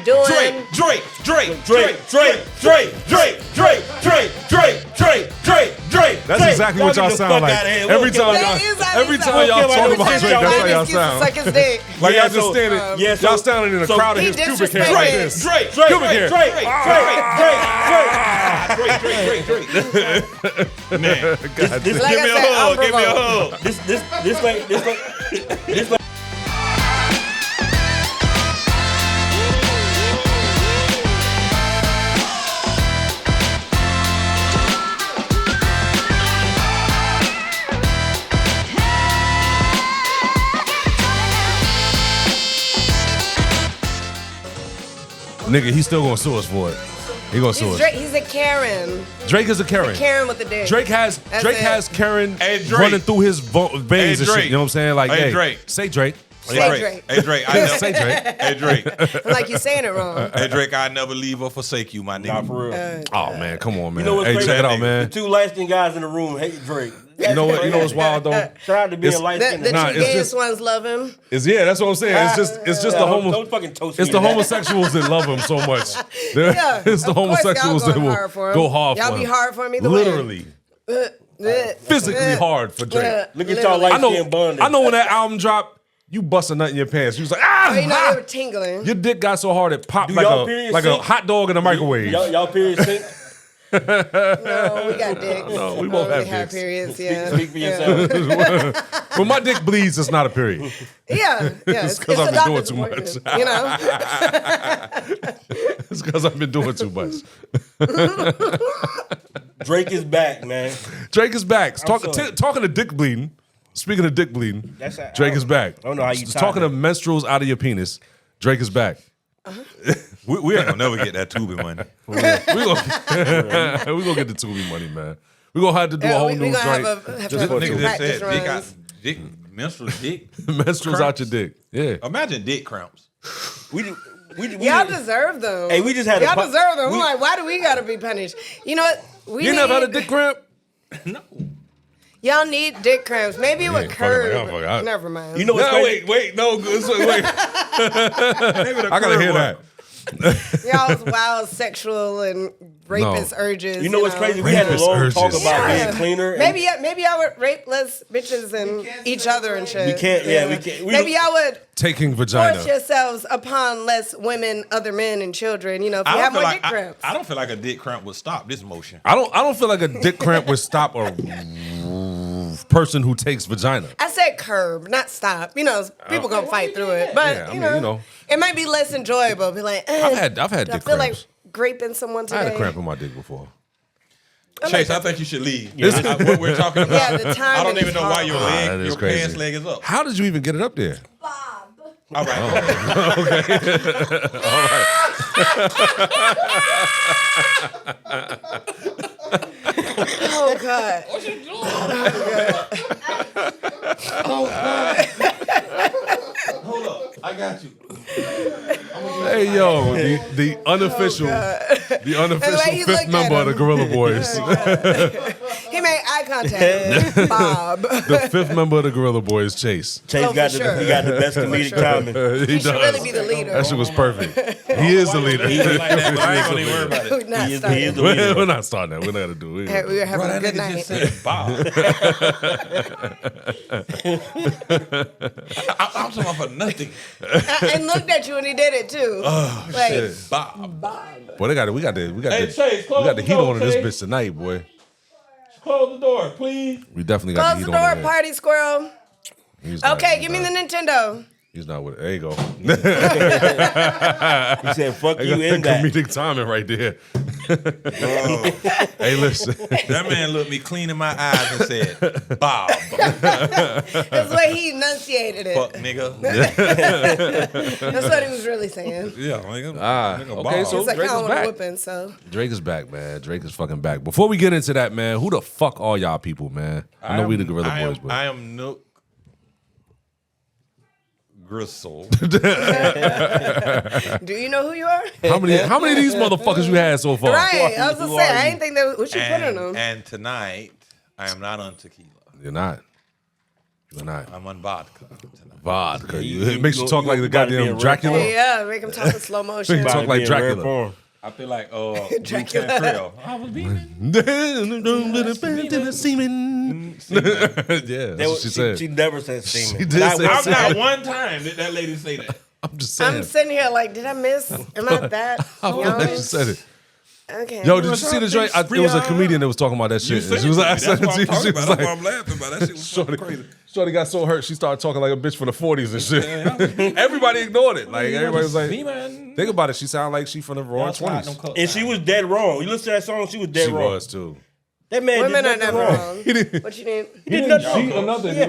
doing. Drake. That's exactly what y'all sound like. Every time y'all talk about Drake, that's how y'all sound. Suck his dick. Like y'all just standing, y'all standing in a crowd of his pubic hair like this. Drake. Man, give me a hug. Give me a hug. This like. Nigga, he's still gonna sue us for it. He gonna sue us. He's a Karen. Drake is a Karen. Karen with the dick. Drake has Karen running through his veins and shit. You know what I'm saying? Like, hey, Drake. Say Drake. Say Drake. Hey Drake. Say Drake. Hey Drake. Like you're saying it wrong. Hey Drake, I never leave or forsake you, my nigga. Nah, for real. Oh man, come on, man. You know what's hey, crazy? check it out, man. The two light-skinned guys in the room hate Drake. You know what's wild though? Shout out to being light-skinned. The two gayest ones love him. That's what I'm saying. It's just don't fucking toast It's me the to that. homosexuals that love him so much. It's the homosexuals that will go hard for him. Y'all be hard for him either Literally. Physically hard for Drake. Look at y'all light-skinned bonding. I know when that album dropped, you bust a nut in your pants. You was like, you know they were tingling. Your dick got so hard it popped like a hot dog in a microwave. Y'all period sync? No, we got dick. No, we both have dicks. Periods, yeah. Speak for yourself. When my dick bleeds, it's not a period. Yeah. It's because I've been doing too much. You know? It's because I've been doing too much. Drake is back, man. Drake is back. Talking to dick bleeding. Speaking of dick bleeding, Drake is back. I don't know how you talking to menstruals out of your penis. Drake is back. We ain't gonna never get that Tubi money. We gonna get the Tubi money, man. We gonna have to do a whole new joint. Nigga just said dick out, dick, menstrual dick. Menstruals out your dick. Yeah. Imagine dick cramps. Y'all deserve them. Hey, we just had y'all deserve them. I'm like, why do we gotta be punished? You know what? You never had a dick cramp? No. Y'all need dick cramps. Maybe it would curb. Never mind. You know what's crazy? Wait. No, wait. I gotta hear that. Y'all's wild sexual and rapist urges. You know what's crazy? We had a long talk about being cleaner. Maybe y'all would rape less bitches and each other and shit. We can't. Maybe y'all would taking vagina. force yourselves upon less women, other men, and children. You know, if you have more dick cramps. I don't feel like a dick cramp would stop this motion. I don't feel like a dick cramp would stop a person who takes vagina. I said curb, not stop. You know, people gonna fight through it, but you know, it might be less enjoyable. Be like, I've had dick cramps. I feel like graping someone today. I had a cramp in my dick before. Chase, I think you should leave. What we're talking about. Yeah, the time I don't even know why your crazy. pants leg is up. How did you even get it up there? Bob. All right. Okay. All right. Oh God. What you doing? Oh God. Hold up. I got you. Hey yo, the unofficial fifth member of the Gorilla Boys. He made eye contact. Bob. The fifth member of the Gorilla Boys, Chase. He got the best comedic timing. He should really be the leader. That shit was perfect. He is the leader. He like that, but I ain't gonna even worry about it. He is the leader. We're not starting that. We're not gonna do it. We were having a good night. Just said Bob. I'm talking about for nothing. And looked at you when he did it too. Oh like, shit, Bob. Boy, we got the heat on in this bitch tonight, boy. Close the door, please. We definitely got close the the heat door, on. party squirrel. Okay, give me the Nintendo. He's not with it. There you go. He said, fuck you in that. Comedic timing right there. Hey, listen. That man looked me clean in my eyes and said, Bob. That's why he enunciated it. Fuck, nigga. That's what he was really saying. Yeah, nigga. Okay, Bob. so It's like Drake I is want back. a whooping, so. Drake is back, man. Drake is fucking back. Before we get into that, man, who the fuck are y'all people, man? I know we the Gorilla Boys, but I am no Gristle. Do you know who you are? how many of these motherfuckers you had so far? Right. I was gonna say, I didn't think that what you put in them. And tonight, I am not on tequila. You're not. You're not. I'm on vodka. Vodka. It makes you talk like the goddamn Dracula. Yeah, make him talk in slow motion. Talk like Dracula. I feel like Dracula. Creole. I was beaming. Yeah, that's what she said. She never said semen. She did say Not semen. one time did that lady say that. I'm just saying. I'm sitting here like, did I miss? Am I that young? She said it. Okay. Yo, did you see the joint? It was a comedian that was comedian that was talking about that shit. She was like, I said it to you. She was like, I'm laughing about that shit. Was fucking crazy. Shorty got so hurt, she started talking like a bitch from the 40s and shit. Everybody ignored it. Like, everybody was like, think about it. She sounded like she from the roaring 20s. And she was dead wrong. You listen to that song, she was dead wrong. She was, too. That man Women are did nothing never wrong. wrong. What you need? He didn't cheat or nothing. It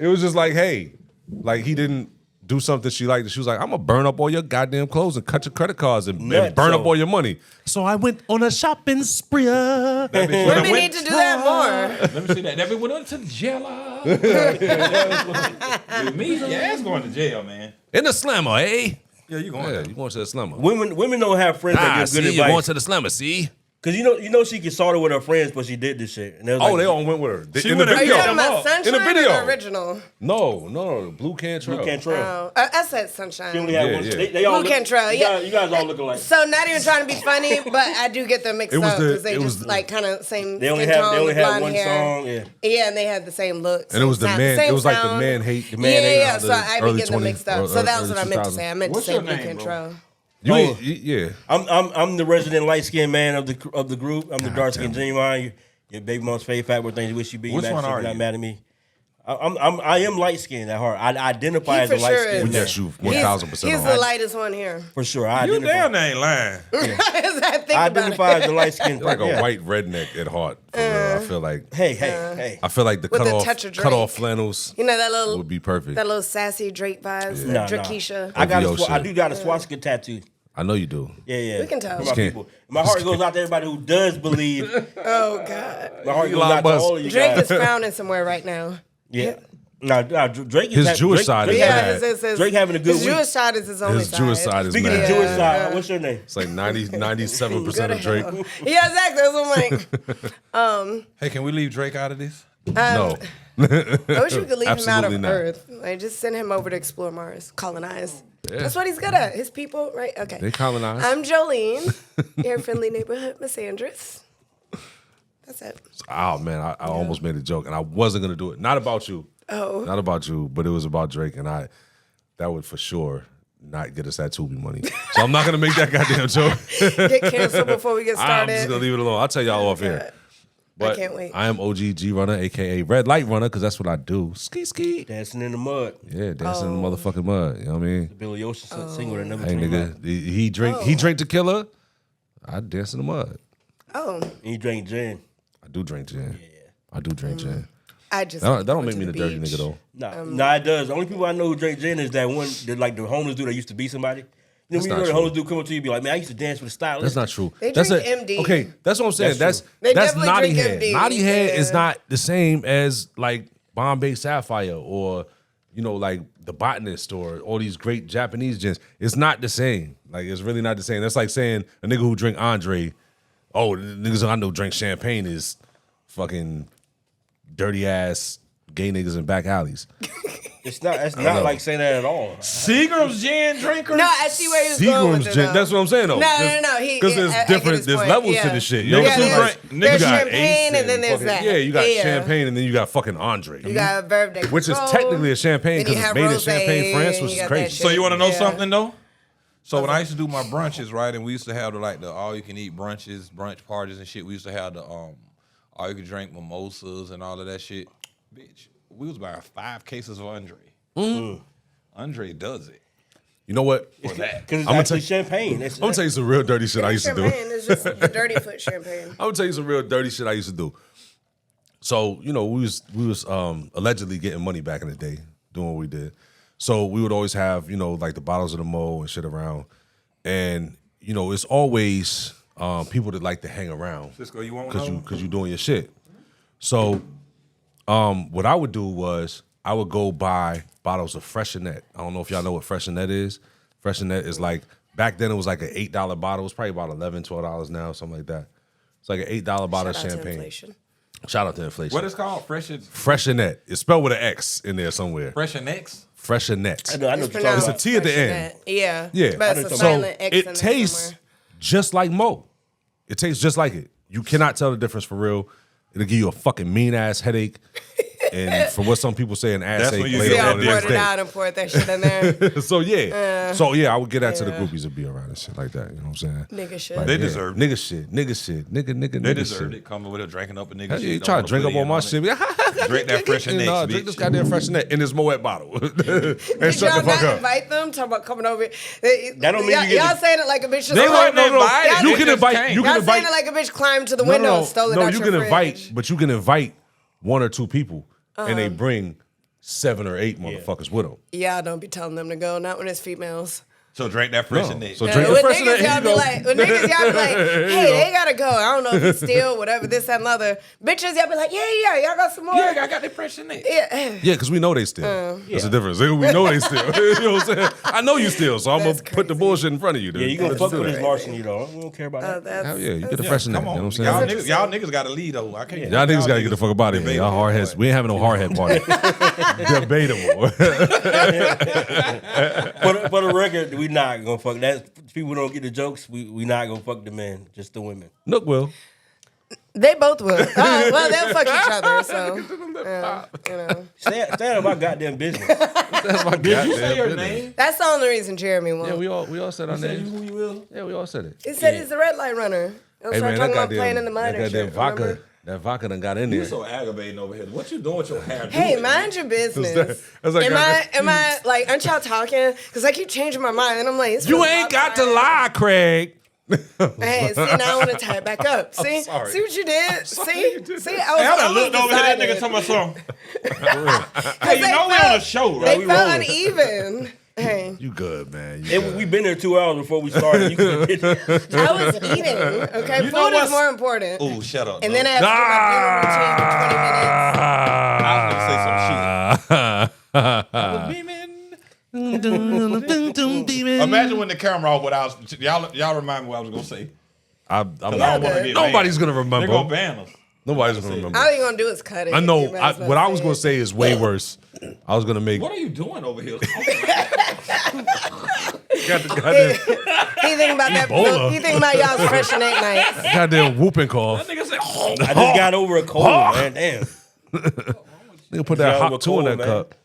was just like, hey, like he didn't do something she liked. She was like, I'm gonna burn up all your goddamn clothes and cut your credit cards and burn up all your money. So I went on a shopping spree. Women need to do that more. Let me see that. That went to jail. Me, your ass going to jail, man. In the slammer, eh? Yeah, you going? Yeah, you going to the slammer. Women don't have friends that give good see, advice. you going to the slammer, see? Cause you know she consulted with her friends, but she did this shit. And they was They all went with her. She In the went Are you video. talking about Sunshine In the video. or the original? No. Blue Cantrell. Blue Cantrell. Oh, I said Sunshine. She only had Yeah, one. yeah. They all Blue look, Cantrell, you guys all look alike. So not even trying to be funny, but I do get them mixed It was up the- because they it was just the- like kind of same They only skin have tone, they only had blonde one hair. song. Yeah. Yeah, and they had the same look. And it was the same man. sound, It was like the sound. man hate. The Yeah. the So I be early getting them 20s, mixed up. or So that was early what I meant to 2000s. say. I meant What's to say your Blue name, bro? Cantrell. Yeah. I'm the resident light skinned man of the group. I'm the dark skinned genuine. Your baby mom's favorite fat word things you wish you be. Which one are Not you? mad at me. I am light skinned at heart. I identify He as a for light sure skinned is. man. Yes, you 1,000%. He's the lightest one here. For sure. I You identify, damn ain't lying. I identify as the light skinned. Like a white redneck at heart. For real. I feel like. Hey. I feel like the With cut a off touch of cut off Drake. flannels You know that little would be perfect. that little sassy Drake vibes, Nah, Drakesha. I OVO shit. I do got a swastika tattoo. I know you do. Yeah. We can tell. For Just my can't- people. My heart goes out to everybody who does believe. Oh God, My heart goes Elon out to Musk. all of you Drake guys. is frowning somewhere right now. Yeah. Nah, Drake is His Jewish side is Drake, bad. Drake having a good his week. Jewish side is his only His Jewish side is Speaking of mad. Jewish side, what's your name? It's like 97% Go of to Drake. hell. Yeah, exactly. That's what I'm like. Hey, can we leave Drake out of this? No. I wish we could leave him out Absolutely of not. Earth. Like, just send him over to explore Mars, colonize. Yeah. That's what he's good at. His people, right? Okay. They colonize. I'm Jolene, your friendly neighborhood Miss Andress. That's it. Oh, man. I almost made a joke, and I wasn't going to do it. Not about you. Oh. Not about you, but it was about Drake, and that would for sure not get us that Tubi money. So I'm not going to make that goddamn joke. Get canceled before we get I'm started. just going to leave it alone. I'll tell y'all off here. But can't wait. I am OG G Runner, a.k.a. Red Light Runner, because that's what I do. Ski. Dancing in the mud. Yeah, dancing in the motherfucking mud. You know what I mean? Billy Ocean single that never Hey, came out. nigga, he drink tequila. I dance in the mud. Oh, And he drank gin. I do drink gin. I do drink gin. I just That don't went make to me the dirty beach. nigga though. Nah, it does. The only people I know who drink gin is that one, like the homeless dude that used to be somebody. You know, That's when you not know the true. homeless dude come up to you, be like, man, I used to dance with a stylist. That's not true. They That's drink a- MD. Okay, that's what I'm saying. That's That's They that's definitely Naughty drink Head. MD. Naughty Head Yeah. is not the same as like Bombay Sapphire or like the Botanist or all these great Japanese gins. It's not the same. Like it's really not the same. That's like saying a nigga who drink Andre, oh, the niggas I know drink champagne is fucking dirty ass gay niggas in back alleys. It's not like saying that at all. Seagram's gin drinker? No, I see where he was going with Seagram's it. gin. though. That's what I'm saying though. No. Because there's I get different. his There's point. levels Yeah. to this shit. Yeah, know Yeah, what I'm there's, saying? there's got champagne Ace and then there's Fucking- that. yeah, you got champagne and then you got fucking Andre. You got Verve de Which is Control, technically a champagne then you because it's have made in rosé, Champagne, France, which you is got crazy. that So you want to know Yeah. something though? So when I used to do my brunches, right, and we used to have the all you can eat brunches, brunch parties and shit. We used to have the all you can drink mimosas and all of that shit. Bitch, we was buying 5 cases of Andre. Andre does it You know what? for that. Because it's I'ma actually tell- champagne. I'm gonna tell you some real dirty shit I used to do. Champagne is just the dirty foot champagne. I'm gonna tell you some real dirty shit I used to do. So, we was allegedly getting money back in the day, doing what we did. So we would always have, like the bottles of the Mo and shit around. And, it's always people that like to hang around. Cisco, you want Cause one? because you doing your shit. So what I would do was I would go buy bottles of Freshenet. I don't know if y'all know what Freshenet is. Freshenet is like, back then it was like an $8 bottle. It's probably about $11, $12 now, something like that. It's like an $8 bottle Shout of out to champagne. inflation. Shout out to inflation. What is called? Freshenet. It's spelled with an X in there somewhere. Freshenex? Freshenet. I know what you're talking It's a about. T at the end. Yeah. Yeah. But it's a So silent X in it there tastes somewhere. just like Mo. It tastes just like it. You cannot tell the difference for real. It'll give you a fucking mean ass headache. And for what some people say, an ass That's ache when you later See, feel I on the poured next it day. out and poured that shit in there. So yeah, I would get that to the groupies and be around and shit like that. You know what I'm saying? Nigga shit. Like, They yeah, deserve it. nigga shit, They nigga deserved shit. it. Coming with it, drinking up a nigga Hell shit. yeah, you Don't try to wanna drink put up it on in my it. shit. Drink that Freshenex, Nah, bitch. drink this goddamn Freshenet in this Moet bottle. and Did shut y'all the fuck not up. invite them? Talk about coming over. That don't mean you get y'all to- saying it like a bitch. Just They climbed- no. invited. You They can just invite. came. You can Y'all invite. saying it like a bitch climbed to the window and stole it out you your can fridge. invite, but you can invite 1 or 2 people, and they bring 7 or 8 motherfuckers with them. Y'all don't be telling them to go, not when it's females. So drink that Freshenex. So Yeah, drink the when Freshenet. niggas, Here y'all you be go. like, when niggas, y'all be like, hey, they gotta go. I don't know if it's still, whatever, this, that, and other. Bitches, y'all be like, yeah, y'all got some more. Yeah, I got that Freshenex. Yeah. Yeah, because we know they steal. That's the difference. We know they steal. You know what I'm saying? I know you steal, so I'm going That's to put the crazy. bullshit in front of you. Yeah, you gonna fuck with his larceny though. We don't care about that. That's, Hell yeah, you get the that's- Freshenet. You Come know on. what I'm saying? Y'all niggas got to lead, though. I can't. Y'all niggas got to get the fuck up out of here. Y'all hard heads. We ain't having no hard head party. Debatable. For the record, we not gonna fuck that. People don't get the jokes. We not gonna fuck the men, just the women. Look, Will. They both will. Oh, well, they'll fuck each other, so. Yeah, you know. Stay out of my goddamn business. That's my goddamn You say your business. name? That's the only reason Jeremy won't. Yeah, we all said our names. Who you will? Yeah, we all said it. He said he's a red light runner. Don't Hey start man, talking that about playing in the goddamn, mud that and goddamn shit. vodka, remember? that vodka done got in You there. so aggravating over here. What you doing with your hair? Hey, doing? mind your business. That's like am I like, aren't y'all talking? Because I keep changing my mind, and I'm like, it's You really ain't got to outside. lie, Craig. Hey, see, now I want to tie it back up. See, sorry. see what you did. See, you did see, that. I was. Hey, I done looked over here. That nigga decided. talking about something. Hey, you know we on a show, right? They We felt rolling. uneven. Hey, You good, man. You good. We've been there 2 hours before we started. You could I was eating. Okay, You know food is what's- more important. Ooh, shut up. And then I have to do my funeral routine for 20 minutes. I was gonna say some shit. Imagine when the camera off. What I was, y'all remind me what I was gonna say. I'm 'Cause I don't want to good. get Nobody's banned. gonna They're remember. gonna ban us. Nobody's gonna remember. All you gonna do is cut it. I know. You might as well What I was say gonna it. say is way worse. I was gonna make. What are you doing over here? Got the goddamn, He think about that. Ebola. He think about y'all's fresh and 8 nights. goddamn whooping cough. Nigga said, oh. I just got over a cold, man. Damn. Nigga put that Y'all hot were two in that cold, man. cup.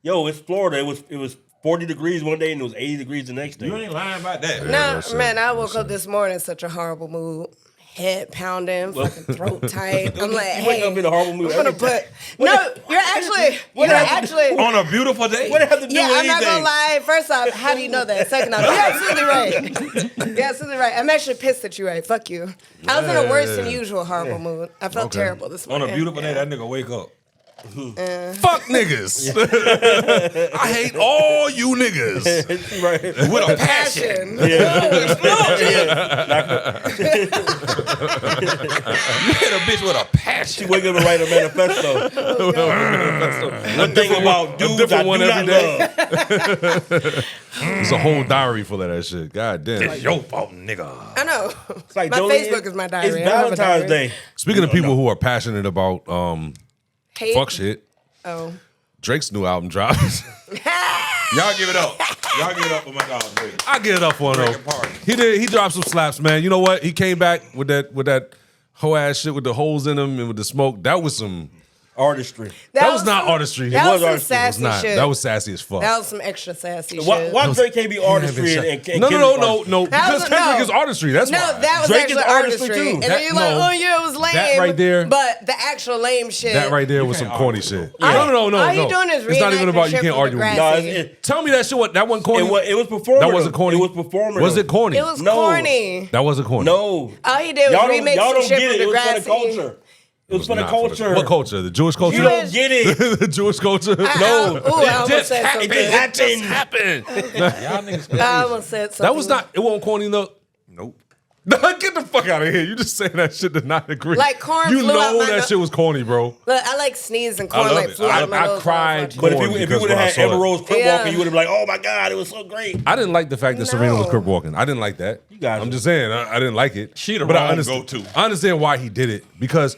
Yo, it's Florida. It was 40 degrees one day and it was 80 degrees the next day. You ain't lying about that. No, man, I woke up this morning in such a horrible mood. Head pounding, fucking throat tight. I'm like, You wake hey, up in a horrible mood I'm gonna every time. put. No, you're actually. On a beautiful day. What it have to do Yeah, with I'm not anything? gonna lie. First off, how do you know that? Second off, you're absolutely right. You're absolutely right. I'm actually pissed at you, right? Fuck you. I was in a worse than usual horrible mood. I felt terrible this On morning. a beautiful day, that nigga wake up. Fuck niggas. I hate all you niggas. Right. With a passion. Passion. You hit a bitch with a passion. She wake up and write a manifesto. One thing about dudes I different do one not every day. love. It's a whole diary full of that shit. God damn. It's your fault, nigga. I know. It's like My Jolene, Facebook is my diary. It's I don't have a Valentine's diary. Day. Speaking of people who are passionate about Hate. fuck shit, Oh. Drake's new album drops. Y'all give it up. Y'all give it up for my dog, Drake. I get it up for him Drake and though. Party. He dropped some slaps, man. You know what? He came back with that whole ass shit with the holes in them and with the smoke. That was some. Artistry. That was not artistry. That It was some artistry. It was sassy Not. shit. That was sassy as fuck. That was some extra sassy Why shit. Drake can't be artistry and no. Kendrick artistry? Because That was- Kendrick no. is artistry. That's No, why. that was Drake actually is artistry, artistry. too. And That- then you're like, no. oh yeah, it was lame. That right there- But the actual lame shit. That right there was some corny shit. No. All you doing is It's not even reenacting about you shit can't from argue with me. Degrassi. No, it Tell me that shit. What that wasn't corny. it was performative. That wasn't corny. It was performative. Was it corny? It was No. corny. That wasn't corny. No. All he did was Y'all remix don't some shit get from it. It was for the Degrassi. culture. It was for the Not culture. What culture? The Jewish culture? You don't get it. The Jewish culture? No. I almost said something. It just happened. Y'all niggas. I almost said something. That was not. It wasn't corny though. Nope. Get the fuck out of here. You just saying that shit to not agree. Like corn You flew out know my that nose. shit was corny, bro. Look, I like sneeze and corn love like it. flew out my I nose. cried. But Corny if you would because when I have had saw it. Amber Rose crip Yeah. walking, you would have been like, oh my God, it was so great. I didn't like the fact that Serena was No. crip walking. I didn't like that. guys I'm are- just saying, I didn't like it. She the But wrong I understand, go-to. I understand why he did it because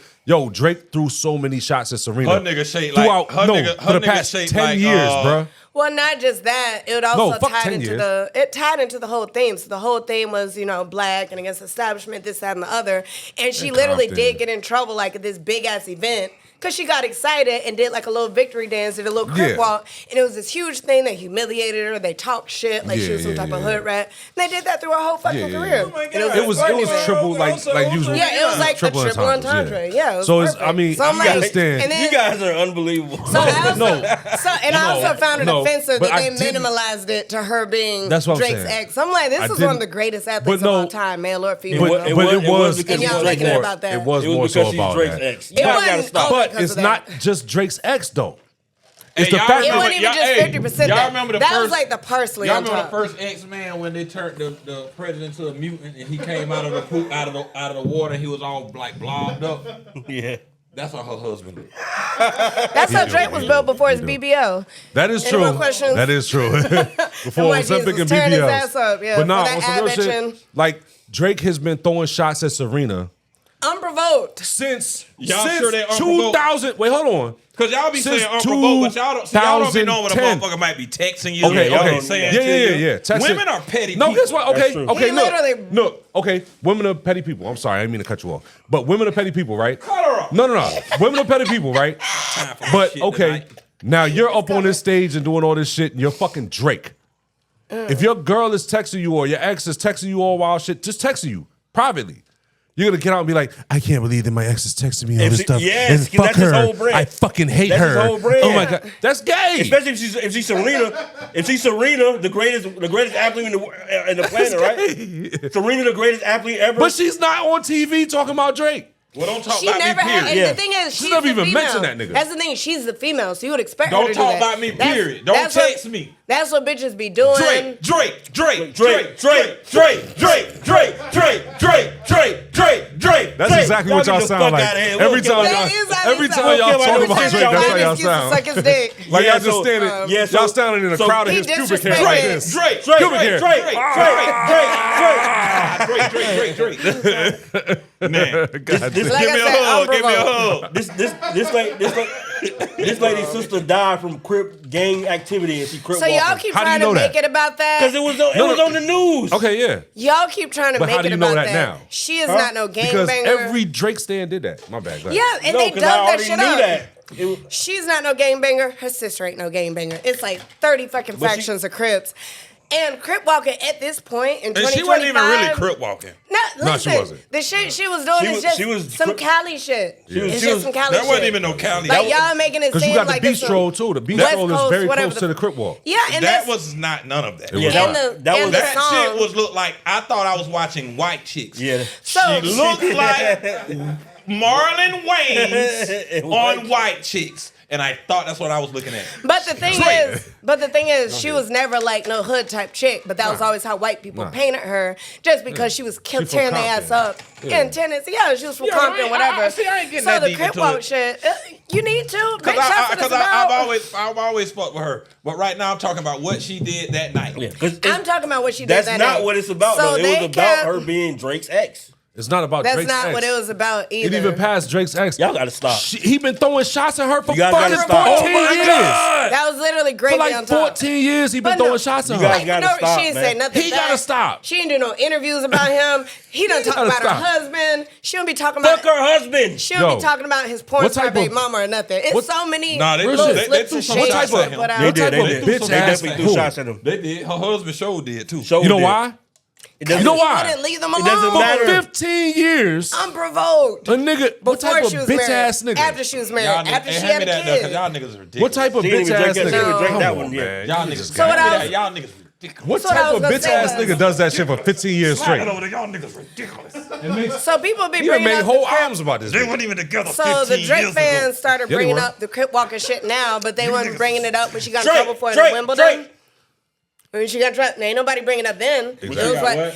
Drake threw so many shots at Serena. Her nigga shaped like throughout her nigga, for the nigga past shaped 10 like, years, bruh. Well, not just that. It also fuck tied 10 into years. it tied into the whole theme. So the whole theme was, black and against establishment, this, that, and the other. And she literally Compton. did get in trouble like at this big ass event. Because she got excited and did like a little victory dance, did a little crip Yeah. walk. And it was this huge thing. They humiliated her. They talked shit like she was some type of hood rat. And they did that through her whole fucking career. Oh my And God. It was coordinated. triple like usual. Yeah, it was like a triple entendre. Yeah, it was so it's perfect. I mean So I'm I like- understand. and then- You guys are unbelievable. So I also, No. I also found it No, offensive but that I they didn't- minimalized it to her being That's what I'm Drake's saying. ex. I'm like, this I is one didn't- of the greatest athletes but of all no- time, male or female. but It it was was because And y'all it was making it more- about that. It was It was more because so she's about Drake's that. ex. It You guys wasn't gotta stop. all But because it's of that. not just Drake's ex though. It's Hey, the y'all fact It remember- that wasn't even just hey, 50%. y'all remember the that first- was like the parsley Y'all on remember top. the first X-Man when they turned the president to a mutant and he came out of the poop out of the water and he was all like blobbed up. Yeah. That's how her husband looked. That's how Drake was built before his BBL. That is Any true. more questions? That is true. Before Like Ozempic Jesus and tearing his BBLs. ass up, yeah, But nah, for that on some ab real shit, action. like Drake has been throwing shots at Serena Unprovoked. since Y'all sure they unprovoked? 2000. Wait, hold on. Cause y'all be Since saying unprovoked, but y'all don't be knowing what a 2010. motherfucker might be texting you. Okay, y'all okay. be saying Yeah, to yeah, you. yeah. Text Women it. are petty. No, people. guess what? Okay, That's true. okay. He literally- Look. Okay, women are petty people. I'm sorry, I didn't mean to cut you off. But women are petty people, right? Cut her off. No. Women are petty people, right? Time for But shit okay, tonight. now you're up on this stage and doing all this shit, and you're fucking Drake. If your girl is texting you or your ex is texting you all wild shit, just texting you privately. You're gonna get out and be like, I can't believe that my ex is texting me all If this she- stuff. yes, and 'cause fuck that's his her. whole brand. I fucking hate That's her. his whole brand. Oh my god, that's gay. Especially if she's Serena, the greatest athlete in the planet, right? Serena, the greatest athlete ever. But she's not on TV talking about Drake. Well, don't talk She about never me, had, period. and Yeah. the thing is, she's never the even female. mentioned that nigga. That's the thing, she's the female, so you would expect her Don't to do talk that. about me, period. Don't that's what- text me. That's what bitches be doing. Drake. That's exactly what y'all sound like. Every time That is how every they time sound. y'all Okay, talk but about it's Drake, just that's how That y'all excuse to sound. suck his dick. Like Yeah, y'all just so- standing, yeah, so- y'all standing in a so- crowd of He his pubic hair disrespected. like this. Drake. Man, God This- damn. Like give I me a said, hug. Give me a unprovoked. hug. This lady's sister died from Crip gang activity, and she Crip So y'all walking. keep How do trying you to know make that? it about that. Because it was on the news. Okay, yeah. Y'all keep trying to But make how do it you know about that that. now? She is not no Because gangbanger. every Drake stand did that. My bad. Go ahead. Yeah, and No, they because dug I that already shit knew up. that. It- She's not no gangbanger. Her sister ain't no gangbanger. It's like 30 fucking But she- factions of Crips. And Crip walking at this point in And 2025. she wasn't even really crip walking. No, No, listen, she wasn't. the shit she was doing She is was- just she was some Crip- Cali shit. She was- It's she just was- some Cali That shit. wasn't even no Cali. Like y'all making it Because seem you got like the it's some bistro too. The West bistro is Coast, very whatever close to the Crip walk. Yeah, and That that's, was not none of that. It was Yeah, not. that was That song. shit was look like I thought I was watching White Chicks. Yeah. So She looked like Marlon Wayans on White Chicks, and I thought that's what I was looking at. But the thing is, she was never like no hood type chick. But that was always how white people painted her, just because she was from tearing their ass Compton. up in Tennessee. Yeah, she was from Compton, whatever. I ain't getting so that the deep Crip into walk it. shit, you need to. Bitch, that's what it's Because about. I've always fucked with her, but right now I'm talking about what she did that night. Yeah, 'cause I'm talking about what she did that's that not night. what it's about, So though. It was they about kept- her being Drake's ex. It's not about That's Drake's not ex. what it was about either. It even passed Drake's ex. Y'all gotta stop. He been throwing shots at her for You guys fucking gotta stop. 14 Oh my years. That was literally For gravy like on top. 14 years, he been But no, throwing shots at you her. guys gotta no, stop, she ain't man. say nothing. He bad. gotta stop. She ain't do no interviews about him. He don't talk gotta about stop. her husband. She don't be talking about. Fuck her husband. She don't Yo, be talking about his porn what star type baby of- mama or nothing. It's what- so many Nah, they little threw- they slips threw and some shades shots she at him. put out. They What type did. of They did. bitch They ass definitely threw who? shots at him. They did. Her husband show did too. Show You know did. why? It doesn't- You know He why? wouldn't leave them It doesn't alone. matter. For 15 years, Unprovoked. a nigga, what Before type of she was bitch married. ass nigga? After she was married. Y'all After niggas, she hand had me a that though, kid. because y'all niggas are ridiculous. What type of She didn't bitch even drink ass that- she nigga? didn't even drink Come that on, one yet. man. Y'all You niggas just So what hand me I that. was- Y'all niggas ridiculous. What So what I type was of gonna bitch say ass was- nigga does that shit for 15 years straight? Slide over there, y'all niggas ridiculous. So people be He done bringing made up whole the Crip. albums about this. They bitch. weren't even together So 15 the Drake years fans ago. started Yeah, they bringing were. up the Crip walking shit now, but they weren't niggas bringing was- it up when she got in Drake, trouble for it Drake, in Wimbledon. Drake. When she got dropped, ain't nobody bringing it up then. It was got like what?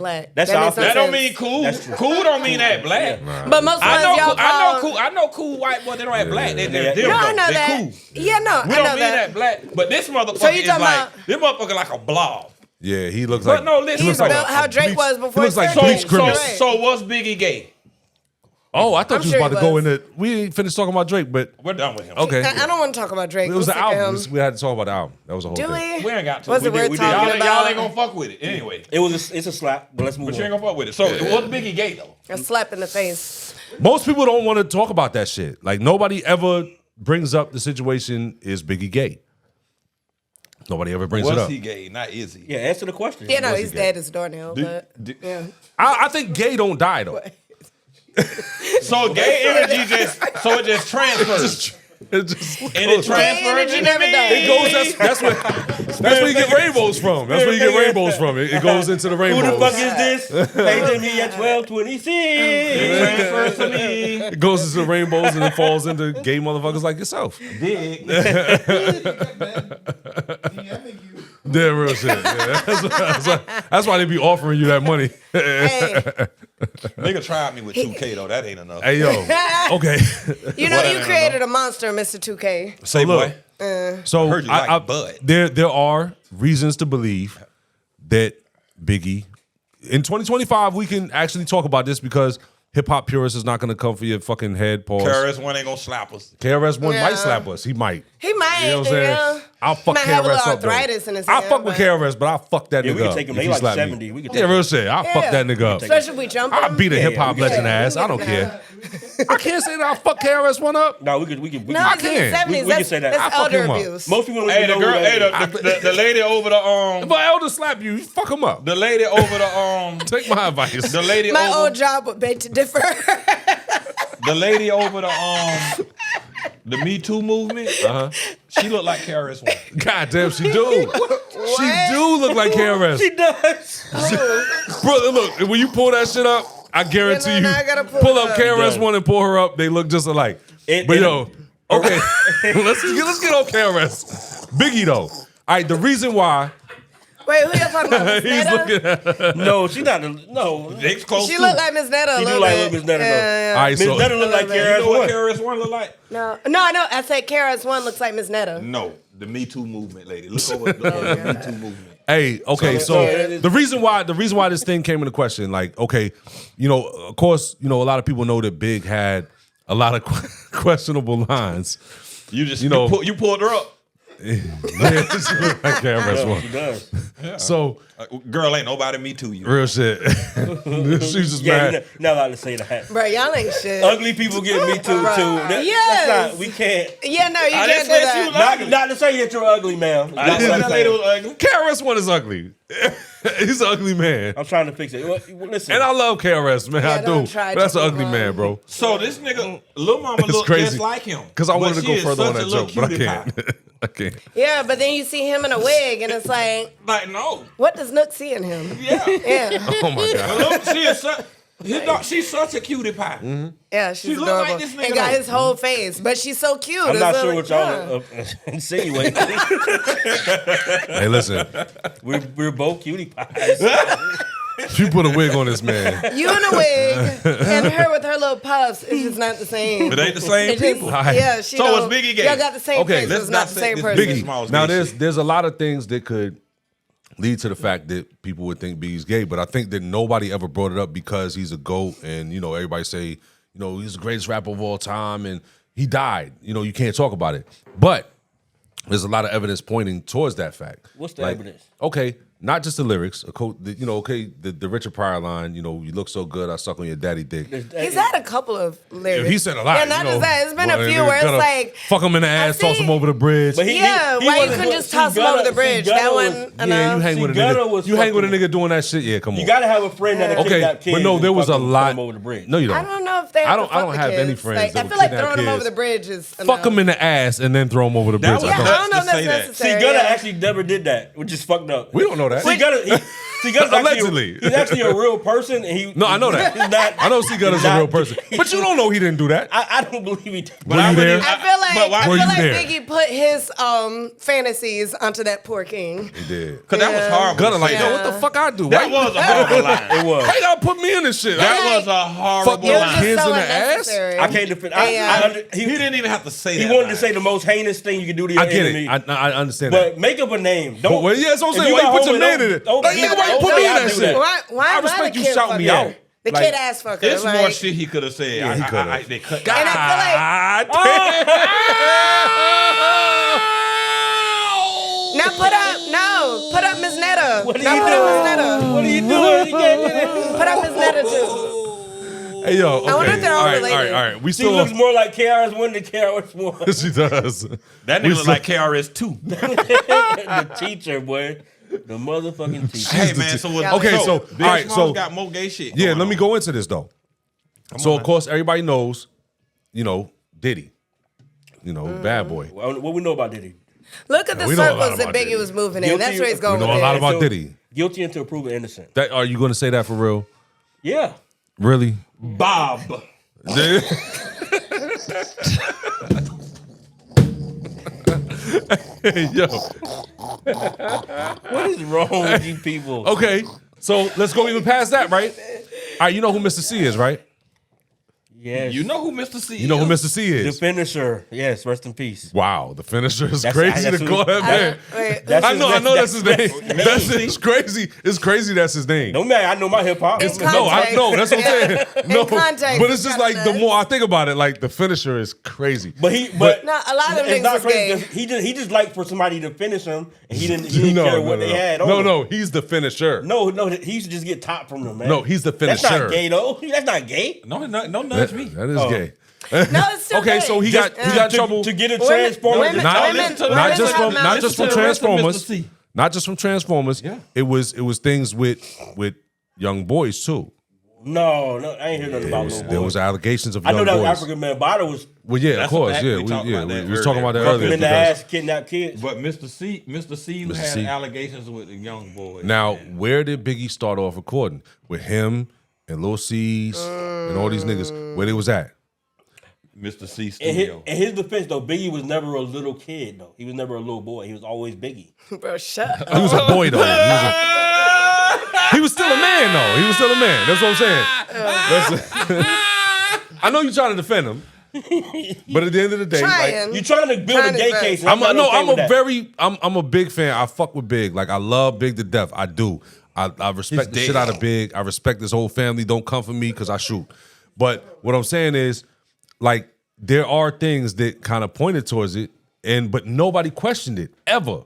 black. That's That how I makes no feel. That don't sense. mean cool. That's true. Cool don't mean that black. But most I ones know, y'all call. I know cool white boy. They don't have black. They're them. No, I know They that. cool. Yeah, no, We I don't know mean that. that black. But this motherfucker So you is talking like about- this motherfucker like a blob. Yeah, he looks But like no, listen. he looks He's like built how Drake was before. He looks like surgery. bleach grimace. Right. So what's Biggie gay? Oh, I thought I'm you was sure about he to go was. into. We ain't finished talking about Drake, but We're done with him. okay. I don't want to talk about Drake. It was I'm the sick of album. him. We had to talk about the album. That was a whole Do thing. we? We ain't got to. What's it worth we did. talking Y'all about? ain't gonna fuck with it anyway. It's a slap, but let's move But on. you ain't gonna fuck with it. So what's Biggie gay though? A slap in the face. Most people don't want to talk about that shit. Like nobody ever brings up the situation. Is Biggie gay? Nobody ever brings it Was up. he gay? Not is he? Yeah, answer the question. Yeah, no, Was he he's gay? dead as a doornail, but yeah. I think gay don't die though. So gay energy it just transfers. It just And it transfers energy into never me. dies. It goes. That's where you get rainbows from. That's where you get rainbows from. It goes into the Who rainbows. the fuck is this? Paging me at 12:26. It transfers to me. It goes into the rainbows and it falls into gay motherfuckers like yourself. Dick. Yeah, real shit. Yeah, that's why they be offering you that money. Hey, Nigga tried me with 2K though. That ain't enough. Hey yo, okay. you know What you I created a monster, Mr. 2K. Say look, boy. So Heard you like Bud. there are reasons to believe that Biggie in 2025 we can actually talk about this because hip hop purist is not going to come for your fucking head. Pause. KRS-One ain't gonna slap us. KRS-One Yeah. might slap us. He might. He might. You know what I'm saying? Yeah. I'll fuck Might have a KRS little up though. arthritis in his I'll hand, fuck with but- KRS, but I'll fuck that Yeah, nigga we can up take him. if They he like slap 70. me. We can Yeah, take real him. shit. I'll Yeah. fuck that nigga up. Especially if we jump I'll him. beat a Yeah, hip hop we can- legend ass. I don't care. I can't say that I'll fuck KRS-One up. No, we can. No, I it's in the can't. 70s. We can say that. That's I'll fuck elder him up. abuse. Most people don't Hey, even the know girl. who that Hey, is. the lady over the If an elder slap you, fuck him up. the lady over the Take my advice. the lady My over old job would beg to differ. the lady over the Me Too movement. She looked like KRS-One. God damn, she do. She do look like KRS. She does. Brother, look, when you pull that shit up, I guarantee Yeah, no, I gotta you, pull pull it up up. KRS-One and pull her up, they look just alike. But yo, okay, let's get on KRS. Biggie though. All right, the reason why Wait, who y'all talking about? Miss he's Netta? looking at. No, she not. No. It's close She to. looked like Miss Netta a She do little like bit. Miss Netta, though. Yeah. All right, Miss so Netta look like You know You know what KRS-One. KRS-One look like? No, I said KRS-One looks like Miss Netta. No, the Me Too movement lady. Look over the Me Too movement. hey, okay, So- so the reason why this thing came into question, like, okay, you know, of course, you know, a lot of people know that Big had a lot of questionable lines. You just You know- you pulled her up. Yeah, she look like KRS-One. She does. So Girl, ain't nobody Me Too you. real shit. She's just Yeah, mad. you're not allowed to say that. Bro, y'all ain't shit. Ugly people get me too. That's Yes. not. We can't. Yeah, no, you I can't didn't do say she that. was Not to say that you're ugly, ma'am. I didn't say that lady was ugly. KRS-One is ugly. He's an ugly man. I'm trying to fix it. Well, listen. And I love KRS, man. Yeah, I don't do. try But that's to an move ugly on. man, bro. So this nigga, Lil Mama It's look crazy. just like him. Because I wanted But to she go is further on such that a little joke, but I cutie can't. pie. I can't. Yeah, but then you see him in a wig, and it's like, Like, no. what does Nook see in him? Yeah. Yeah, Oh my God. Look, she is such, she's such a cutie pie. yeah, she's She look like adorable. this nigga and got though. his whole face, but she's so cute. I'm It's not like, sure what y'all insinuating. Hey, listen. We're both cutie pies. You put a wig on this man. You in a wig, and her with her little puffs. It's just not the same. It ain't the same It just- people. Yeah, she So don't- is Biggie gay? Y'all got the same Okay, face, let's it's not not the say same this person. Biggie. Biggie. Smalls Now gay shit. there's a lot of things that could lead to the fact that people would think Biggie's gay, but I think that nobody ever brought it up because he's a GOAT and, you know, everybody say, you know, he's the greatest rapper of all time and he died. You know, you can't talk about it. But there's a lot of evidence pointing towards that fact. What's the evidence? Okay, not just the lyrics. You know, okay, the Richard Pryor line, you know, you look so good, I suck on your daddy dick. He's had a couple of lyrics. He said a lot. Yeah, not you know, just that. It's been well, a few nigga where it's gotta like, fuck him in the ass, toss see- him over the bridge. But yeah, why you wasn't- couldn't just see, toss him over the bridge? Gunna That was- one, Yeah, you hang See, with a Gunna nigga. was You hang with a fucking- nigga doing that shit. Yeah, come on. You gotta have a friend that'll Okay, kidnap kids. but no, and there was a fucking throw lot. them over the bridge. No, you don't. I don't know if they. I Have don't- to I fuck don't the have any kids. friends Like, that I would feel like kidnap throwing them over kids. the bridge is Fuck him in the ass and then throw him over the bridge. was I don't- I don't know if to say that's that. See, necessary. Gunna yeah. actually never did that, which is fucked up. We don't know that. See, Gunna's Allegedly. he's actually a real person. And he, No, I know that. He's not, I know C Gunna's he's a not- real person, but you don't know he didn't do that. I don't believe he did. Were you there? I feel like But why- I Were feel you like there? Biggie put his fantasies onto that poor king. He did. Cause that was Yeah. horrible. Gunna to like, say. yo, what the fuck I do? That Why- was a horrible line. It was. Why you gotta put me in this shit? That was a horrible Fuck It your was line. just kids so in the ass? unnecessary. I can't defend. He didn't even have to say He that. wanted line. to say the most heinous thing you can do to your I get enemy. it. I understand that. But make up a name. Don't. Well, yeah, that's what I'm if saying. Why got you put your homies, name don't- in it? don't- Like, nigga, why you put me in don't that do shit? Why I am respect the you kid shouting me fucker? out. The Like, kid ass fucker. There's like, more shit he could have said. Yeah, he could've. They cut. And I feel like now put up Miss Netta. What are Now you put up Miss doing? Netta. What are you doing? You can't do that. Put up Miss Netta too. Hey yo, okay. I wonder if they're all all related. right. We She still. looks more like KRS-One than KRS-One. She does. That nigga look like KRS-2. The teacher, boy. The motherfucking teacher. Hey man, so Yeah. Okay, so Big all right, Smalls so got more gay shit. yeah, going let me on. go into this though. So of course everybody knows, Diddy, bad boy. What we know about Diddy? Look at the we know a lot circles that about Biggie Diddy. was moving in. Guilty- That's where he's we going know with a lot it. about Diddy. Guilty until proven innocent. Are you going to say that for real? Yeah. Really? Bob. Yo. What is wrong with you people? Okay, so let's go even past that, right? All right, you know who Mr. C is, right? Yes. You know who Mr. C is? You know who Mr. C The is. finisher. Yes, rest in peace. Wow, the finisher is That's- crazy that's to who- call that man. Wait, That's I his- know that's his name. that's- It's crazy. It's crazy that's his name. Don't matter. I know my hip hop. It's No, I know. That's what I'm saying. No, context, but it's just it's like the kinda more I think about it, like the finisher is crazy. But No, a lot of them it's niggas not was crazy. gay. 'Cause He just liked for somebody to finish him, and he didn't care what they had. On him. No, he's the finisher. No, he used to just get top from them, man. No, he's the That's finisher. not gay though. That's not gay. No, no, nudge me. That is Oh. gay. No, it's still Okay, gay. so he got trouble. to get a Women- transformer. women- Not, women- not women just have from mouths. not just from Listen to the rest of Transformers. Mr. C. Not just from Transformers. Yeah. It was things with young boys too. No, I ain't hear nothing about no There was allegations of I young know that boys. African man, but I was Well, yeah, of That's a course, fact. yeah, We talked about that we was talking about that earlier. earlier. fucking in the because- ass, kidnap kids. But Mr. C Mr. had C. allegations with the young boy. Now, where did Biggie start off recording? With him and Lil C's and all these niggas. Where they was at? Mr. C In studio. his defense, though, Biggie was never a little kid, though. He was never a little boy. He was always Biggie. Bro, shut up. He was a boy though. He was still a man though. He was still a man. That's what I'm saying. I know you're trying to defend him, but at the end of the day, like, Trying. You trying to build a Trying gay his best. case. and I'm not okay I'm with that. I'm a big fan. I fuck with Big. Like I love Big to death. I do. I respect the He's shit dead. out of Big. I respect his whole family. Don't come for me because I shoot. But what I'm saying is, like, there are things that kind of pointed towards it, but nobody questioned it ever.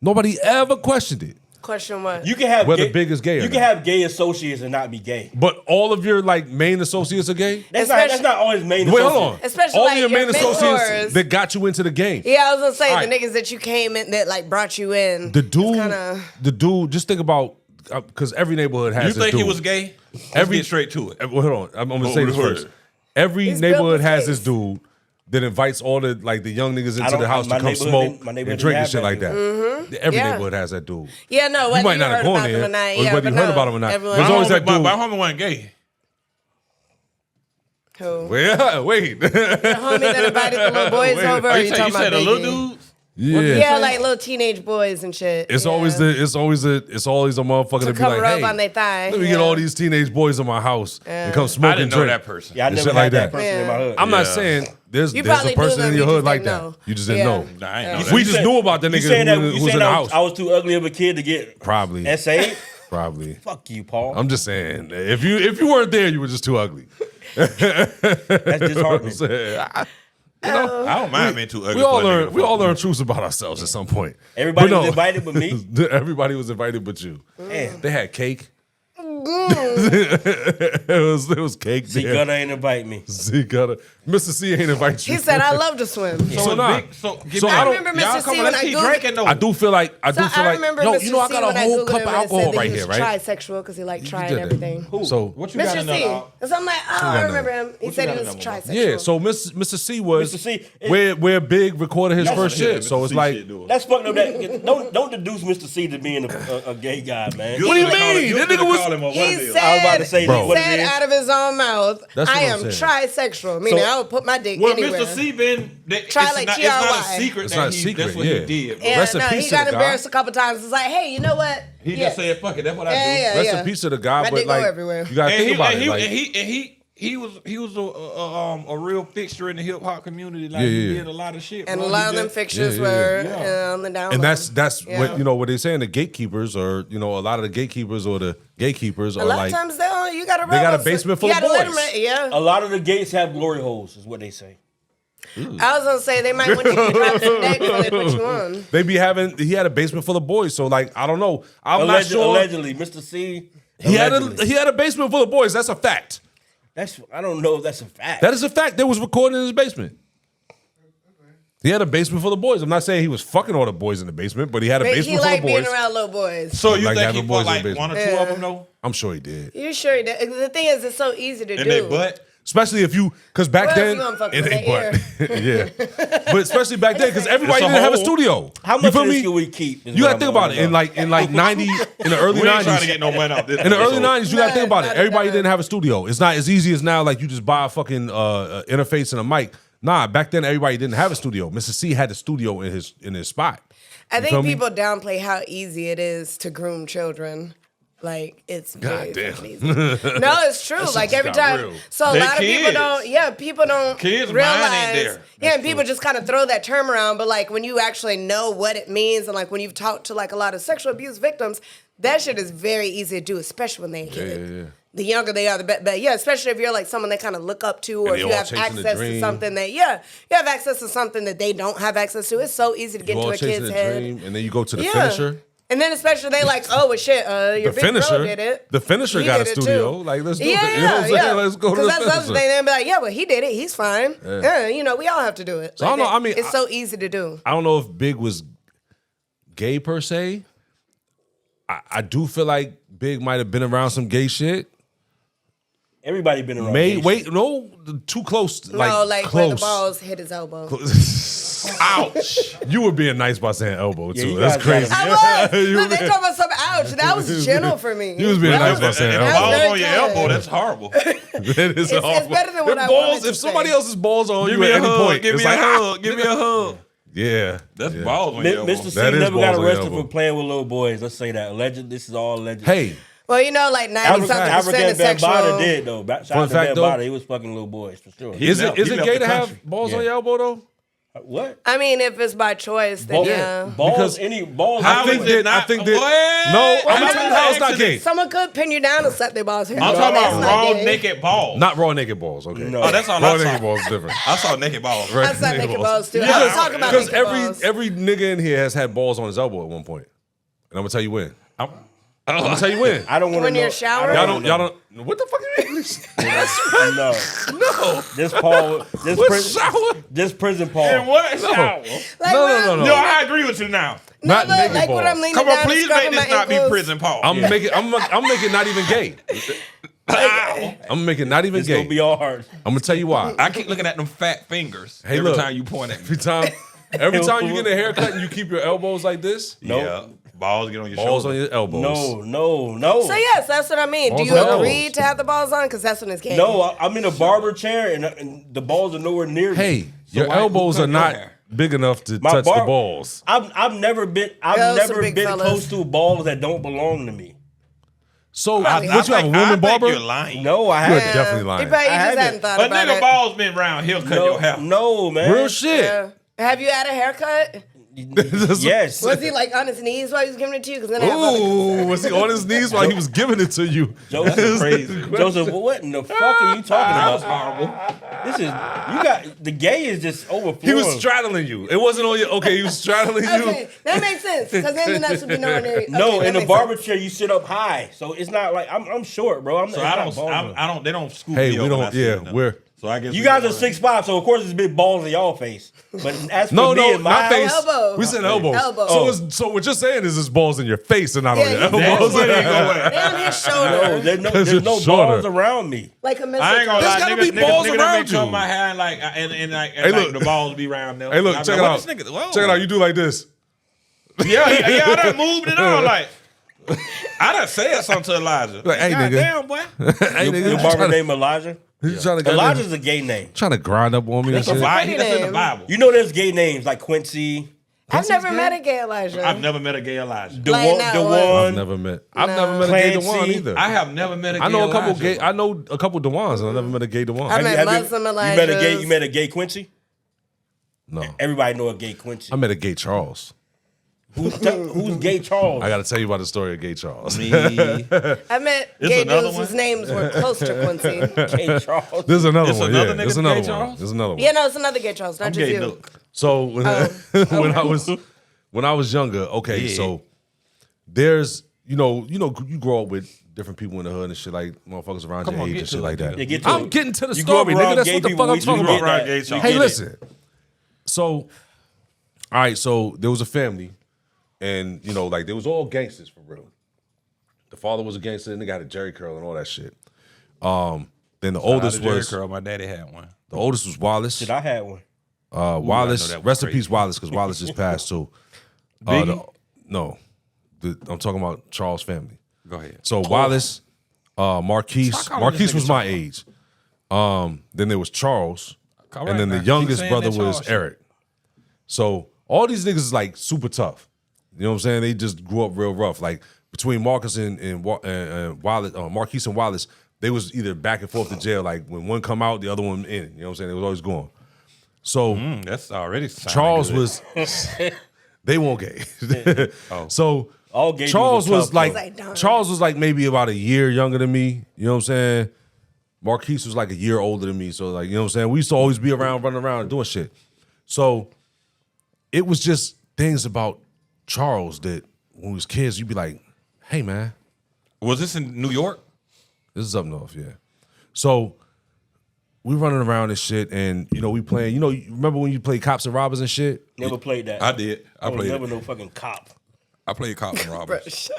Nobody ever questioned it. Question what? You can have Whether Big is gay or You can not. have gay associates and not be gay. But all of your like main associates are gay. That's not always main Wait, associate. hold on. Especially, all like, of your main your associates mentors. that got you into the game. Yeah, I was gonna say All the right. niggas that you came in that like brought you in. The dude, kinda- just think about because every neighborhood has. You this think he dude. was gay? Let's Every- get straight to it. Well, hold on, I'm gonna say this go first. ahead. Every He's built neighborhood his has this case. dude that invites all the young niggas into don't- the house my to come neighborhood smoke didn't- my neighborhood and drink and didn't shit have like that that. Every Yeah. neighborhood has that dude. Yeah, no, You whether might not heard have gone about them there, or not, or yeah, whether but you heard no, about them or not. everyone- There's always that dude. My homie wasn't gay. Who? Well, wait. The homie that invited the little boys Wait. over. Oh, Or you you said talking about the little Biggie? dudes? Yeah, like little teenage boys and shit. It's yeah. always a motherfucker to to be come like, rub hey, on their thigh. let me get all these teenage boys in my house and come smoke I didn't and know drink. that person. Yeah, I and never shit had like that that. person in my hood. I'm not Yeah. saying there's You a probably person knew in them, your you hood just like didn't that. know. You just didn't Yeah. know. Nah, I ain't know that. We just knew about the You nigga saying that, who you was saying in the that house. I was too ugly of a kid to get Probably. essayed? Probably. Fuck you, Paul. I'm just saying, if you weren't there, you were just too ugly. That's disheartening. You know, I don't mind being too ugly. we all for a nigga to learn fuck with. truths about ourselves at some point. Everybody But was invited but me? Everybody was invited but you. Damn. They had cake. it was cake. See, there. Gunna ain't invite me. Z Gutter. Mr. C ain't invite you. He said, "I love to swim." So it's nah. big- so give So me- I don't- remember Y'all Mr. come C on, when let's I keep Googled- drinking though. I do feel like So I remember yo, Mr. you know I C got a when whole Googled cup him of and it alcohol said that right he here, was right? trisexual because he liked You trying did that. everything. So What you got Mr. in there, C. dog? So I'm like, oh, got I in remember there? him. He What said you he got was in there, trisexual. Yeah, so Mr. C was Mr. C, where Big recorded his first Yeah, shit. So Mr. it's C like, shit, dude. that's fucked up. Don't deduce Mr. C to being a gay guy, man. What do you mean? That nigga was- He said, I was about to say Bro. what he it said is. out of his own mouth, That's what I I'm am saying. trisexual, meaning I would put my dick Well, anywhere. Mr. C been. Try It's like not a TRY. secret. It's that not a he- secret, That's what yeah. he did. Bro. Yeah, Rest in no, peace he to got the guy. embarrassed a couple times. It's like, hey, you know what? He just said, "Fuck it." That's what I Yeah, do. yeah, rest yeah. in peace to the guy, My but dick go like, everywhere. you gotta And think he, about and it. he, Like, and he he was a real fixture in the hip hop community. Like Yeah, he yeah. did a lot of shit. And bro. a lot He of them just- fixtures yeah, were on the down And low. that's Yeah. what what they're saying. The gatekeepers are a lot of the gatekeepers or the gatekeepers A are lot like of times you got to they got a basement full of boys. Yeah. A lot of the gates have glory holes, is what they say. I was gonna say they might want you to drop some neck before they put you on. they be having. He had a basement full of boys, so like I don't know. I'm not sure. Allegedly, Mr. C. He had allegedly. a basement full of boys. That's a fact. I don't know if that's a fact. That is a fact. They was recording in his basement. He had a basement full of boys. I'm not saying he was fucking all the boys in the basement, but he had a But basement he full like of being boys. around little boys. So you Like think having he boys put in the like one or basement. two of them though? I'm sure he did. You sure? The thing is, it's so easy to In do. their butt? Especially if you, because back Well, then, you gonna fuck it with ain't their but yeah. But especially back then, because everybody It's a didn't have a hole. studio. How You much feel of this me? can we keep? You gotta think about it. In like 90, in the early We ain't trying 90s, to get no money out this. in the early episode. 90s, you gotta think about it. Not Everybody enough. didn't have a studio. It's not as easy as now. Like you just buy a fucking interface and a mic. Nah, back then everybody didn't have a studio. Mr. C had a studio in his spot. I feel think me? people downplay how easy it is to groom children. Like it's very damn. fucking easy. No, it's true. Like every got time. real. So a They lot of people kids. don't. Yeah, people don't Kids' mind realize. ain't there. Yeah, and people just kind of throw that term around. But like when you actually know what it means, and like when you've talked to like a lot of sexual abuse victims, that shit is very easy to do, especially when they're a kid. yeah. The younger they are, the better. But yeah, especially if you're like someone they kind of look up to, or And if they you all have chasing the access to dream. something that you have access to something that they don't have access to. It's so easy to get You into all a chasing kid's a head. dream, and then you go to the finisher. And then especially they like, oh well, shit, your The big bro finisher, did it. the finisher He got a did it studio. too. Like let's do Yeah, it. You know what I'm yeah, saying? Let's go to the that's the other finisher. thing. They'll be like, yeah, well, he did it. He's fine. Yeah, we all have to do it. So I don't know, I mean, it's so easy to do. I don't know if Big was gay per se. I do feel like Big might have been around some gay shit. Everybody been around. gay shit. No, too close. Like, no, like where the close. balls hit his elbow. Ouch! You were being nice by saying elbow too. you That's guys crazy. I was. You Look, they been- talking about some ouch. That was gentle for me. You was being That nice by was- saying If That was elbow. balls very on your kind. elbow, that's horrible. That is It's awful. better than what If I balls, wanted to if somebody say. else's balls are on Give you me at a any hug. point, Give it's me a like hug. Give me a hug. yeah, That's yeah. balls on your elbow. Mr. C That is never balls got on your arrested elbow. for playing with little boys. Let's say that. Alleged. This is all alleged. Hey, Well, like 90-something% African is sexual. Bambaataa did though. Shout out to fact, though, Bambaataa. He was fucking little boys for sure. is left- it he left gay the to have country. balls Yeah. on your elbow though? What? I mean, if it's by choice, then Balls, yeah. balls, Because any balls. How I think is it that. I not- think that. What? No, I'm How telling you is how it it's not gay. accident? Someone could pin you down and suck their balls hair. I'm No, talking that's about not raw gay. naked balls. Not raw naked balls. Okay. No. Oh, that's all Raw I saw. naked balls is different. I saw naked balls. Right. I suck naked balls too. Yeah, I was talking about Because naked balls. every nigga in here has had balls on his elbow at one point, and I'm gonna tell you when. I'm gonna tell you when. I don't want to When know. you're showering? Y'all don't. What the fuck you mean? No. No. This Paul. This What prison. shower? This prison Paul. In what shower? Like, No. Yo, I agree with you now. No, Not look, naked like when balls. I'm leaning Come down on, and please scrubbing make this my not be ankles. prison, Paul. I'm making. I'm making not even gay. I'm making not even It's gay. gonna be all hard. I'm gonna tell you why. I keep looking at them fat fingers Hey, every look. time you point at me. Every time you get a haircut and you keep your elbows like this, Yeah, balls get on your balls shoulder. on your elbows. No. So yes, that's what I mean. Do Balls you on agree elbows. to have the balls on? Because that's when it's gay. No, I'm in a barber chair and the balls are nowhere near me. Hey, your why- who elbows cut are your not hair? big enough to My touch bar- the balls. I've never been Those some big fellas. close to balls that don't belong to me. So, I what you have a think- woman barber? You're lying. No, I You're haven't. definitely lying. You probably I just haven't. hadn't thought A about nigga it. balls been round, he'll cut your hair. No, man. Real shit. Yeah. Have you had a haircut? Yes. Was he like on his knees while he was giving it to you? Because then I have other Ooh, was he on his knees while he was giving it to you? Joseph crazy. Joseph, what in the fuck are you talking That about? was horrible. This is you got the gay is just overflowing. He was straddling you. It wasn't on your. Okay, he was straddling you. Okay, that makes sense. Because then the nuts would be nowhere near you. No, Okay, in that the makes barber sense. chair you sit up high, so it's not like I'm short, bro. I'm So it's I not don't, balls. I don't, they don't scoop Hey, me we up when I don't. see Yeah, them. we're. So I guess You we guys don't are 6'5", so of course it's big balls in y'all face. But as for No, me no, and my not face. Elbow. We said elbows. Elbow. So, Oh. so what you're saying is his balls in your face and not Yeah, on your you- elbows. That's where they go at. They on his No, shoulder. there's no, 'Cause there's no you're shorter. balls around me. Like a I ain't gonna There's lie, gotta niggas, be balls niggas around make you. cut my hair and like, and Hey, like look. the balls be round there. Hey, look, I'm check like, it what out. this nigga- whoa. Check it out. You do like this. Yeah, I done moved it on. Like, I done said something to Elijah. Like, hey, God nigga. damn, boy. Hey, nigga, Your you barber trying named Elijah. to Elijah's a gay name. trying to grind up on me and That's, a shit. Bible. That's in the name. Bible. You know there's gay names like Quincy, I've never met a gay Elijah. I've never met a gay Elijah. Like, I've never met a gay Dewan either. I have never met a gay I know a couple Elijah, gay. bro. I know a couple Dewans, and I never met a gay Dewan. I met Muslim Elijahs. You met a gay Quincy? No, Everybody know a gay Quincy. I met a gay Charles. Who's gay Charles? I got to tell you about the story of gay Charles. Me. I met gay another dudes one? whose names were close to Quincy. Gay Charles. There's another It's one. another Yeah, nigga there's another gay one. Charles? There's another one. Yeah, no, it's another gay Charles, not I'm just gay you. Nook. So when I was younger, okay, so there's you grow up with different people in the hood and shit, like motherfuckers around your age and shit like that. Yeah, get to I'm it. getting to the You grew up story, around nigga. That's gay what the people, fuck I'm we talking get about. that. We Hey, get listen. So, all right, so there was a family, and like they was all gangsters for real. The father was a gangster, nigga had a Jerry curl and all that shit. Then the oldest was Jerry curl. My daddy had one. the oldest was Wallace. Shit, I had one. Wallace, that was rest in crazy. peace, Wallace, because Wallace just passed too. Biggie? I'm talking about Charles' family. Go ahead. So Wallace, Marquise Stop calling Marquise this was nigga my age. Then there was Charles, All and then right, the now. youngest Keep saying brother that was Charles shit. Eric. So all these niggas is like super tough. You know what I'm saying? They just grew up real rough. Like between Marcus and Wallace, Marquise and Wallace, they was either back and forth to jail. Like when one come out, the other one in. You know what I'm saying? They was always going. So That's already Charles good. was. They weren't gay. Oh. So All gay Charles dudes are was tough, like though. Like, darn. Charles was like maybe about a year younger than me. You know what I'm saying? Marquise was like a year older than me. So like, you know what I'm saying? We used to always be around, running around and doing shit. So it was just things about Charles that when we was kids, you'd be like, hey man, Was this in New York? this is up north, yeah. So we running around and shit, and we playing. You remember when you played cops and robbers and shit? Never played that. I did. I was played never it. no fucking cop. I played cops and robbers.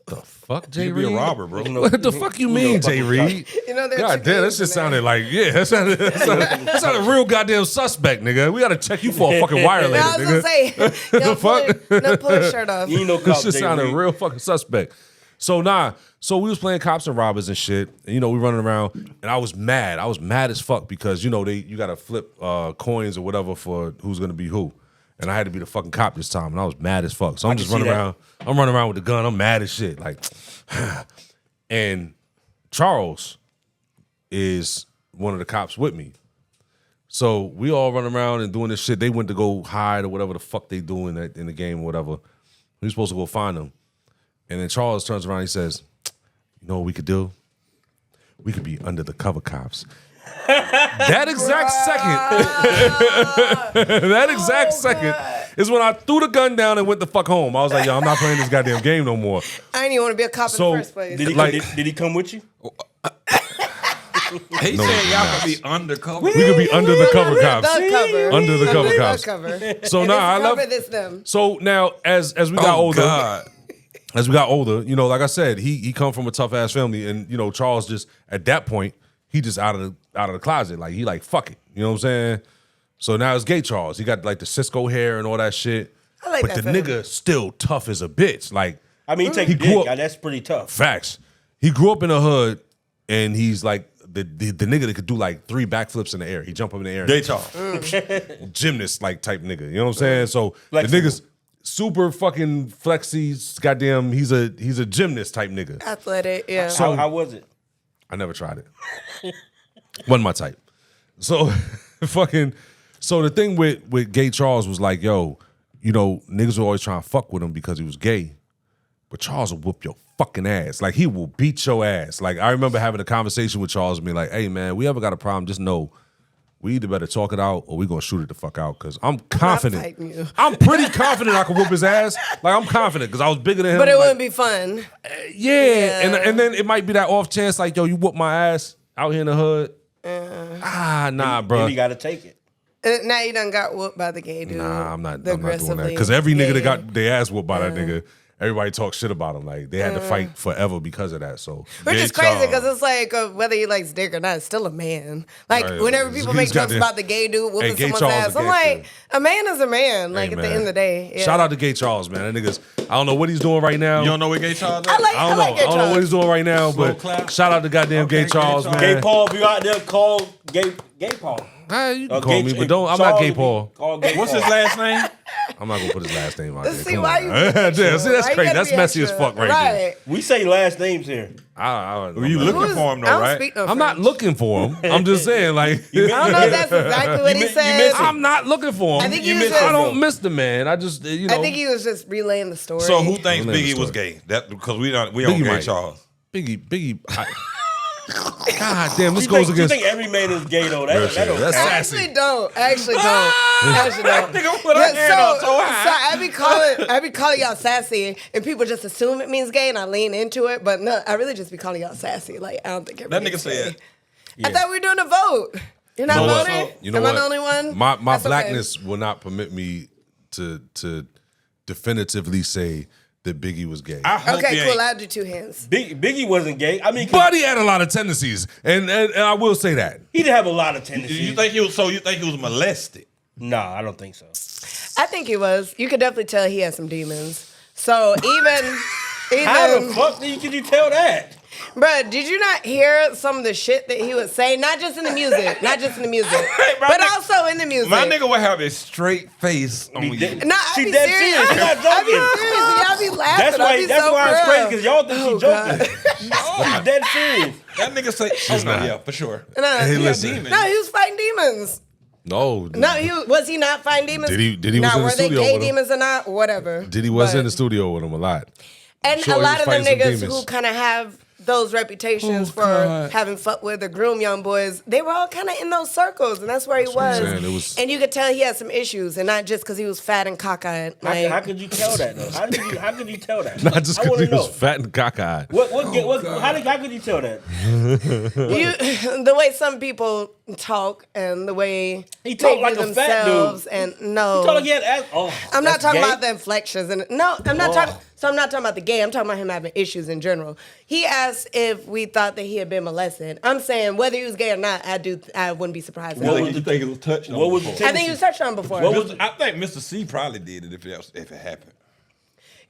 The fuck, Jay You be Reed? a robber, bro. What the fuck you mean, Jay Reed? There's God two damn, that names shit in sounded there. like, that sounded real goddamn suspect, nigga. We gotta check you for a fucking wire later, No, I was gonna nigga. say, no, pull your shirt off. You ain't no This cop. shit Jay sounded Reed. real fucking suspect. So we was playing cops and robbers and shit, and we running around, and I was mad. I was mad as fuck because you gotta flip coins or whatever for who's gonna be who. And I had to be the fucking cop this time, and I was mad as fuck. So I'm just can running see that. around. I'm running around with the gun. I'm mad as shit. Like, and Charles is one of the cops with me. So we all run around and doing this shit. They went to go hide or whatever the fuck they do in the game or whatever. We were supposed to go find them. And then Charles turns around and he says, you know what we could do? We could be under the cover cops. That exact second is when I threw the gun down and went the fuck home. I was like, yo, I'm not playing this goddamn game no more. I didn't even want to be a cop So, in the first place. Did he, Like- did he come with you? He No, said he y'all not. could be undercover. We could be under the cover cops. The cover. Under the cover Under cops. The cover. So If now it's I love. cover, this them. So now as we got Oh, older, God. as we got older, like I said, he come from a tough ass family, and Charles just at that point he just out of the closet, like he like fuck it, you know what I'm saying? So now it's gay Charles. He got like the Cisco hair and all that shit, I like but that the for him. nigga still tough as a bitch. Like I mean, take He dick. grew up- That's pretty tough. facts. He grew up in the hood, and he's like the nigga that could do like 3 backflips in the air. He jump up in the air. Gay Charles. Gymnast like type nigga. You know what I'm saying? So Flexible. the nigga's super fucking flexy. Goddamn, he's a gymnast type nigga. Athletic, yeah. How was it? I never tried it. Wasn't my type. So fucking. So the thing with gay Charles was like, yo, niggas were always trying to fuck with him because he was gay, but Charles will whoop your fucking ass. Like he will beat your ass. Like I remember having a conversation with Charles and being like, hey man, we ever got a problem, just know we either better talk it out or we gonna shoot it the fuck out. Cause I'm confident. fighting you. I'm pretty confident I can whoop his ass. Like I'm confident because I was bigger than him. But it like, wouldn't be fun. yeah. And then it might be that off chance, like, yo, you whoop my ass out here in the hood. Nah, bro. Then you got to take it. Now you done got whooped by the gay dude. Nah, I'm not The doing that. aggressively Because every nigga that gay. got their ass whooped by that nigga, everybody talks shit about him. Like they had to fight forever because of that. So Which Gay is crazy Charles. because it's like whether he likes dick or not, it's still a man. Like Right. whenever people He's make jokes goddamn- about the gay dude whooping Hey, Gay someone's Charles ass, is I'm gangster. like, a man is a man. Like Hey, at the man. end of the day. Yeah. Shout out to Gay Charles, man. That nigga's I don't know what he's doing right now. You don't know what Gay Charles is? I like I don't know. Gay I don't know Charles. what he's doing right now, but clap. shout out to goddamn Gay Gay Charles, Charles. man. Gay Paul, if you out there, call Gay Paul. You can Or call Gay me, Ch- but don't. I'm Charles, not Gay if you Paul. Call Gay What's Paul. his last name? I'm not gonna put his last name out there. See, Come why on. you? Damn, see, that's Why you crazy. gotta That's be messy as extra? fuck right there. We say last names here. Were you looking for him though, I don't right? speak no I'm not French. looking for him. I'm just saying, like, I don't know if that's exactly what he you said. miss him. I'm not looking for him. I think he was just. I don't miss the man. I just, you know. I think he was just relaying the story. So who thinks Don't let the Biggie was story. gay? That because we on Biggie gay might. Charles. Biggie. God damn, this You goes think, you against. think every man is gay though? That don't That's count. I actually don't. I actually don't. Nigga put her hand on so high. So I be calling y'all sassy, and people just assume it means gay, and I lean into it. But no, I really just be calling y'all sassy. Like I don't think That everybody's nigga said. gay. I thought we were doing a vote. You're not You know what? voting. You know Am what? I the only one? My That's okay. blackness will not permit me to definitively say that Biggie was gay. I hope Okay, he cool. ain't. I'll do two hands. Biggie wasn't gay. I mean, But he had a lot of tendencies, and I will say that. he didn't have a lot of tendencies. You think he was? So you think he was molested? Nah, I don't think so. I think he was. You could definitely tell he had some demons. So even. How the fuck could you tell that? Bruh, did you not hear some of the shit that he would say? Not just in the music, but also in the music. My nigga would have a straight face on you. No, I She be dead serious. serious. She not I be joking. serious. Y'all be laughing. That's I why. be That's so why it's for crazy real. because y'all think Oh, she joking. God. She's dead serious. That nigga say, oh, no, yeah, for sure. No, Hey, he- listen. Demon. no, he was fighting demons. No, No, was he not fighting demons? Did he Now, was in the were they studio gay with him? demons or not? Whatever. Did he was But- in the studio with him a lot? And Sure, a he lot was of them fighting some niggas demons. who kind of have those reputations for God. having fucked with or groom young boys, they were all kind of in those circles, and that's where he what I'm was. saying, it was- And you could tell he had some issues, and not just because he was fat and cockeyed. Like, How could you tell that though? How could you tell that? Not just I because wanna he was know. fat and cockeyed. How could you tell that? the way some people talk and the way He talked they like view a fat dude. themselves, and no, He told her he had ass. Oh, I'm not that's talking gay? about the inflections, and no, I'm not talking. So I'm not talking about the gay. I'm talking about him having issues in general. He asked if we thought that he had been molested. I'm saying whether he was gay or not, I wouldn't be surprised. What was You think it was touched on What was before? the I think he was touched on before. I think Mr. C probably did it if it happened.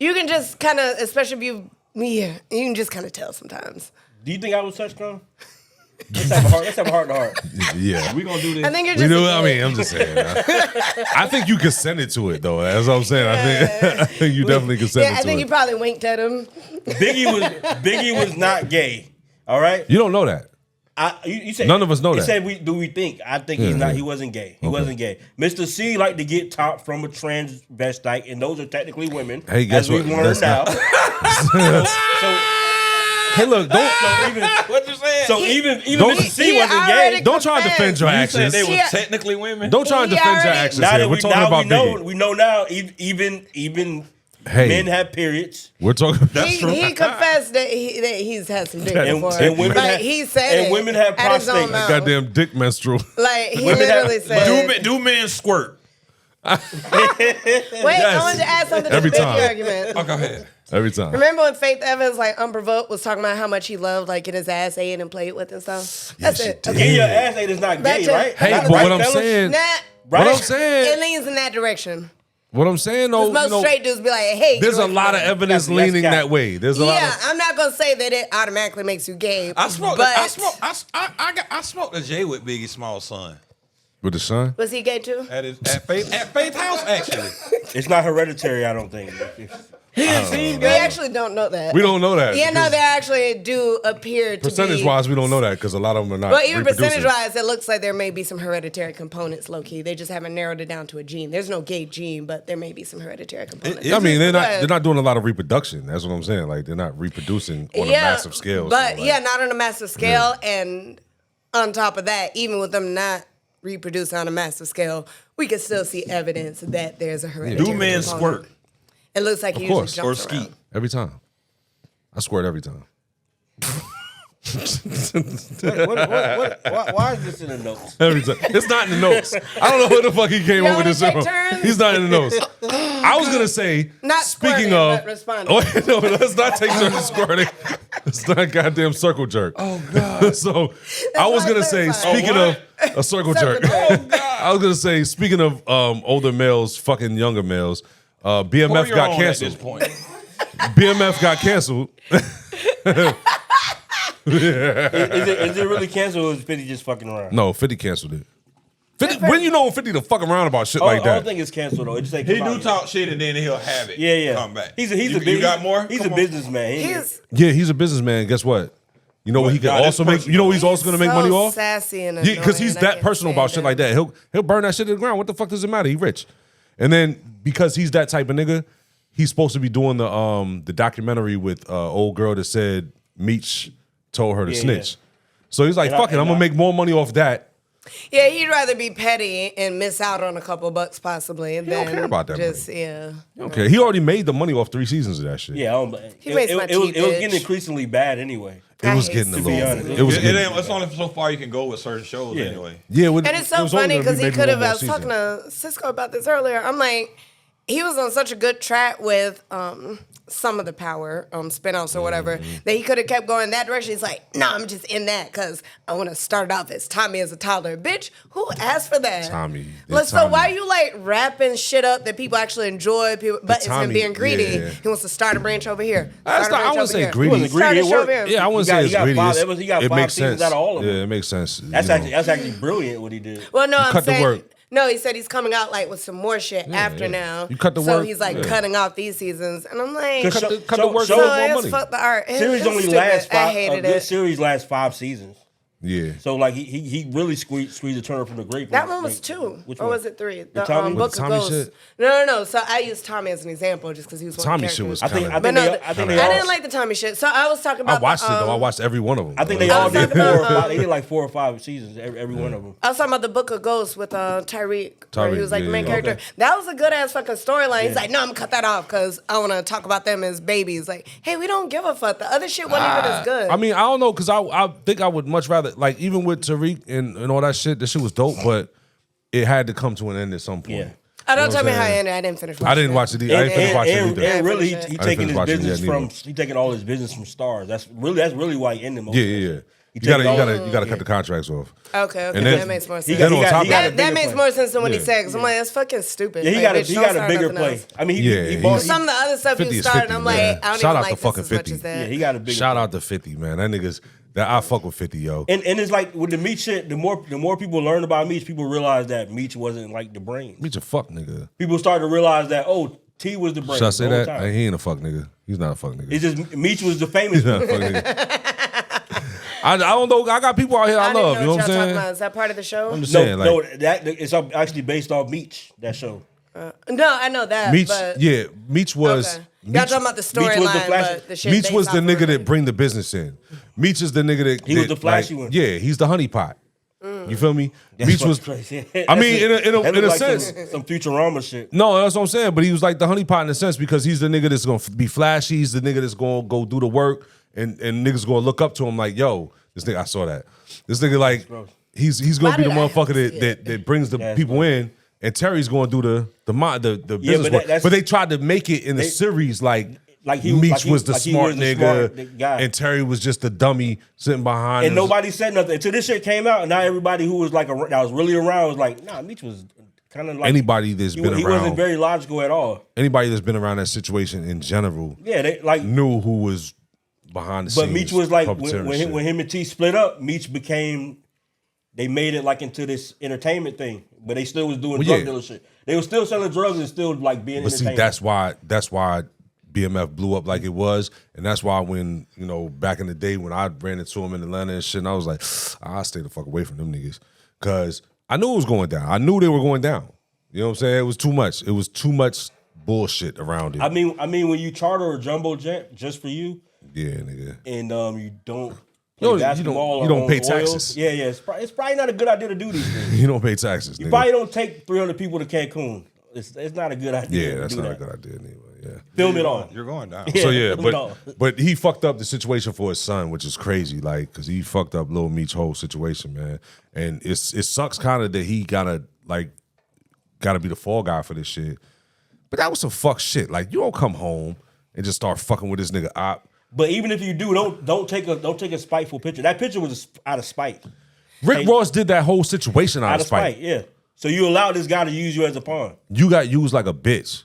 You can just kind of, especially if you can just kind of tell sometimes. Do you think I was touched on? Let's have a heart to heart. Yeah. We gonna do this. I think you're We just. do. I mean, I'm just saying. I think you consented to it, though. That's what I'm saying. I think you definitely consented Yeah, I to think it. you probably winked at him. Biggie was not gay. All right. You don't know that. You said None of us know you that. said do we think? I think he's not. He wasn't gay. He wasn't gay. Mr. C liked to get top from a transvestite, and those are technically women. Hey, guess as we what? learned That's now. so Hey, look, don't What you saying? So even Don't- Mr. C He wasn't already gay. don't try to defend your You said actions. they were Yeah. technically women. Don't try to He defend your already- actions Now here. that We're talking about Biggie. we know now. Even Hey. men have periods. We're talking. He confessed that he's had some dick And- before. and women like, have- he said and it women have at his own prostate. mouth. Goddamn dick menstrual. Like he Women have- literally said. Do men squirt? Wait, I wanted to add something to Every the Biggie time. argument. Oh, go ahead. Every time. Remember when Faith Evans, like unprovoked, was talking about how much he loved, like getting his ass ate and played with and stuff? That's she it. did. Okay. Getting your ass ate is not Back gay, to- right? Hey, Not but right, what I'm fellas? saying, Nah, what Right? I'm it saying, leans in that direction. what I'm saying, though, Most you know, straight dudes be like, hey. there's you a know, lot of evidence That's leaning cap. that way. There's a lot Yeah, of. I'm not gonna say that it automatically makes you gay. I smoked. But I smoked a J with Biggie's small son With the son? was he gay too? at Faith House actually. It's not hereditary, I don't think. We actually don't know that. We don't know that. Yeah, no, because they actually do appear to be. percentage-wise, we don't know that because a lot of them are not Well, even reproducing. percentage-wise, it looks like there may be some hereditary components, low-key. They just haven't narrowed it down to a gene. There's no gay gene, but there may be some hereditary components. I mean, they're But- not doing a lot of reproduction. That's what I'm saying. Like they're not reproducing on a massive scale. But so, like, yeah, not on a massive scale. And on top of that, even with them not reproducing on a massive scale, we can still see evidence that there's a hereditary Do men component. squirt? It looks like he course. usually Or jumps skeet? around. every time, I squirt every time. Why is this in the notes? Every time. It's not in the notes. I don't know where the fuck he came Y'all up with this. wanna take from. turns? He's not in the notes. I was gonna say, Not speaking squirting, of, but responding. oh, no, let's not take turns squirting. It's not goddamn circle jerk. Oh god. So I was why gonna I say, clarified. speaking of a circle jerk. Circle jerk. I was gonna say, speaking of older males fucking younger males, BMF Pour your got own canceled. At this point. BMF got canceled. Is it really canceled or is 50 just fucking around? No, 50 canceled it. 50, when you know 50 to fuck around about shit I like don't that? think it's canceled though. It just ain't He come do out talk shit and then he'll have it. Yeah. Come back. He's You got more? He's Come a on. businessman. Yeah, he's a businessman. Guess what? You know what he can Nah, this also make? personal. You know what he's also gonna make money off? Sassy and Yeah, because he's annoying. I that can't personal about stand shit like that. He'll burn that shit to the ground. What the fuck does it matter? He rich. And then because he's that type of nigga, he's supposed to be doing the documentary with old girl that said Meech told her to snitch. So he's like, fuck it, I'm gonna make more money off that. Yeah, he'd rather be petty and miss out on a couple bucks possibly. He don't care about that just, money. Yeah. Okay, he already made the money off 3 seasons of that shit. Yeah, He makes my it was tea, bitch. getting increasingly bad anyway. It was I getting a hate little. honest. It was getting. It's only so far you can go with certain shows anyway. Yeah, And it's so it was only funny gonna because be he maybe could have. one I more was season. talking to Cisco about this earlier. I'm like, he was on such a good track with some of the Power spinoffs or whatever that he could have kept going that direction. He's like, nah, I'm just in that because I want to start off as Tommy as a toddler. Bitch, who asked for that? Tommy. Like, so why you like wrapping shit up that people actually enjoy? People, but it's him Tommy, being greedy. yeah. He wants to start a branch over here. That's start a not- I branch wouldn't over say here. greedy. He wasn't Start greedy, a it show worked. over here. Yeah, I wouldn't He got- say he it's got greedy. five- It's- he got it 5 makes seasons sense. out of all of them. Yeah, it makes sense. That's actually brilliant what he did. Well, no, I'm cut the saying work. no. He said he's coming out like with some more shit after now. You cut the so work, he's like yeah. cutting off these seasons, and I'm like, Cause Cut show- the show- work show- for so more it's money. fuck the art. Series It's only stupid. lasts 5. I hated This it. series lasts 5 seasons. Yeah. So like he really squeezed the turner from the grape. That one was 2, Which or one? was it 3? The Tommy? Book With the of Tommy Ghosts. shit? No. So I used Tommy as an example just because he was one Tommy of the shit was characters. I think But no, they, I think they I all. didn't like the Tommy shit. So I was talking I about. watched it though. I watched every one of them. I think they I all was did talking 4 or about, 5. They did like 4 or 5 seasons. Every one of them. I was talking about the Book of Ghosts with Tyreek, where he Tyreek, was like the main yeah. character. Okay. That was a good ass fucking storyline. He's like, no, I'm gonna cut that off because I want to talk about them as babies. Like, hey, we don't give a fuck. The other shit wasn't even as good. I mean, I don't know, because I think I would much rather, like, even with Tariq and all that shit, the shit was dope, but it had to come to an end at some point. Yeah. I don't You know tell what me I'm how it saying? ended. I didn't finish watching I didn't watch it either. I didn't finish watching it either. And really, I he didn't taking finish his watching it business yet from neither. he taking all his business from stars. That's really why he ended most. Yeah, of it. yeah, yeah. He You take all- gotta cut the contracts off. Okay, And then- that makes more sense. He got- Then on top of he got a that bigger makes play. more sense than what he Yeah. said. Cause I'm like, that's fucking stupid. Yeah, he Like, got a bitch, he don't got a start bigger nothing play. else. I mean, Yeah, he he's- bought. Some of the other stuff 50 you is started, 50, I'm man. like, I don't Shout even out like to this fucking as much 50. as that. Yeah, he got a bigger. Shout play. out to 50, man. That nigga's, that I fuck with 50, yo. And it's like with the Meech shit, the more people learn about Meech, people realize that Meech wasn't like the brain. Meech a fuck nigga. People started to realize that T was the brain. Should I say the whole that? time. He ain't a fuck nigga. He's not a fuck nigga. It's just Meech was the famous. He's not a fuck nigga. I don't know. I got people out here I I didn't love. You know what what I'm y'all talking saying? about. Is that part of the show? I'm just No, saying, like, no, that it's actually based off Meech. That show. No, I know that. Meech, but, yeah, Meech was. Okay. Y'all talking about the Meech was the storyline, flashy- but the shit. Meech based was the off of nigga it. that bring the business in. Meech is the nigga that He was that, the flashy like, one. Yeah, he's the honeypot. You feel me? That's Meech was. what's crazy. I mean, in a That look like sense. some Futurama shit. No, that's what I'm saying. But he was like the honeypot in a sense because he's the nigga that's gonna be flashy. He's the nigga that's gonna go do the work, and niggas gonna look up to him like, yo, this nigga. I saw that. This nigga like gross. he's gonna Why be the did I have motherfucker to see that brings the That's people in, and Terry's gonna do the business but work. that's- But they tried to make it in the They- series like. Like he- Meech like he- was the like he smart was the nigga, smart guy. and Terry was just the dummy sitting behind. And him. nobody said nothing until this shit came out. And now everybody who was like that was really around was like, nah, Meech was kind of like Anybody that's he, been he around, wasn't very logical at all. anybody that's been around that situation in general, Yeah, they like. knew who was behind the But scenes. Meech was like puppeteering shit. when him and T split up, Meech became. They made it like into this entertainment thing, but they still was doing Well, drug yeah. dealer shit. They were still selling drugs and still like being But see, entertainment. that's why BMF blew up like it was, and that's why when back in the day when I ran into him in Atlanta and shit, and I was like, I stay the fuck away from them niggas, cause I knew it was going down. I knew they were going down. You know what I'm saying? It was too much. It was too much bullshit around it. I mean, when you charter a jumbo jet just for you, yeah, nigga. and you don't. You don't- play basketball you don't or pay own taxes. oils, yeah, it's probably not a good idea to do these things. You don't pay taxes. You nigga. probably don't take 300 people to Cancun. It's not a good idea. Yeah, to that's do not that. a good idea anyway. Yeah. Film it all. You're going down. So yeah, No. but he fucked up the situation for his son, which is crazy, like, cause he fucked up Lil Meech's whole situation, man. And it sucks kind of that he gotta be the fall guy for this shit. But that was some fuck shit. Like, you don't come home and just start fucking with this nigga op. But even if you do, don't take a spiteful picture. That picture was out of spite. Rick Ross did that whole situation out of spite. Yeah. So you allow this guy to use you as a pawn. You got used like a bitch.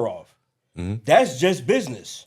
order off. That's just business.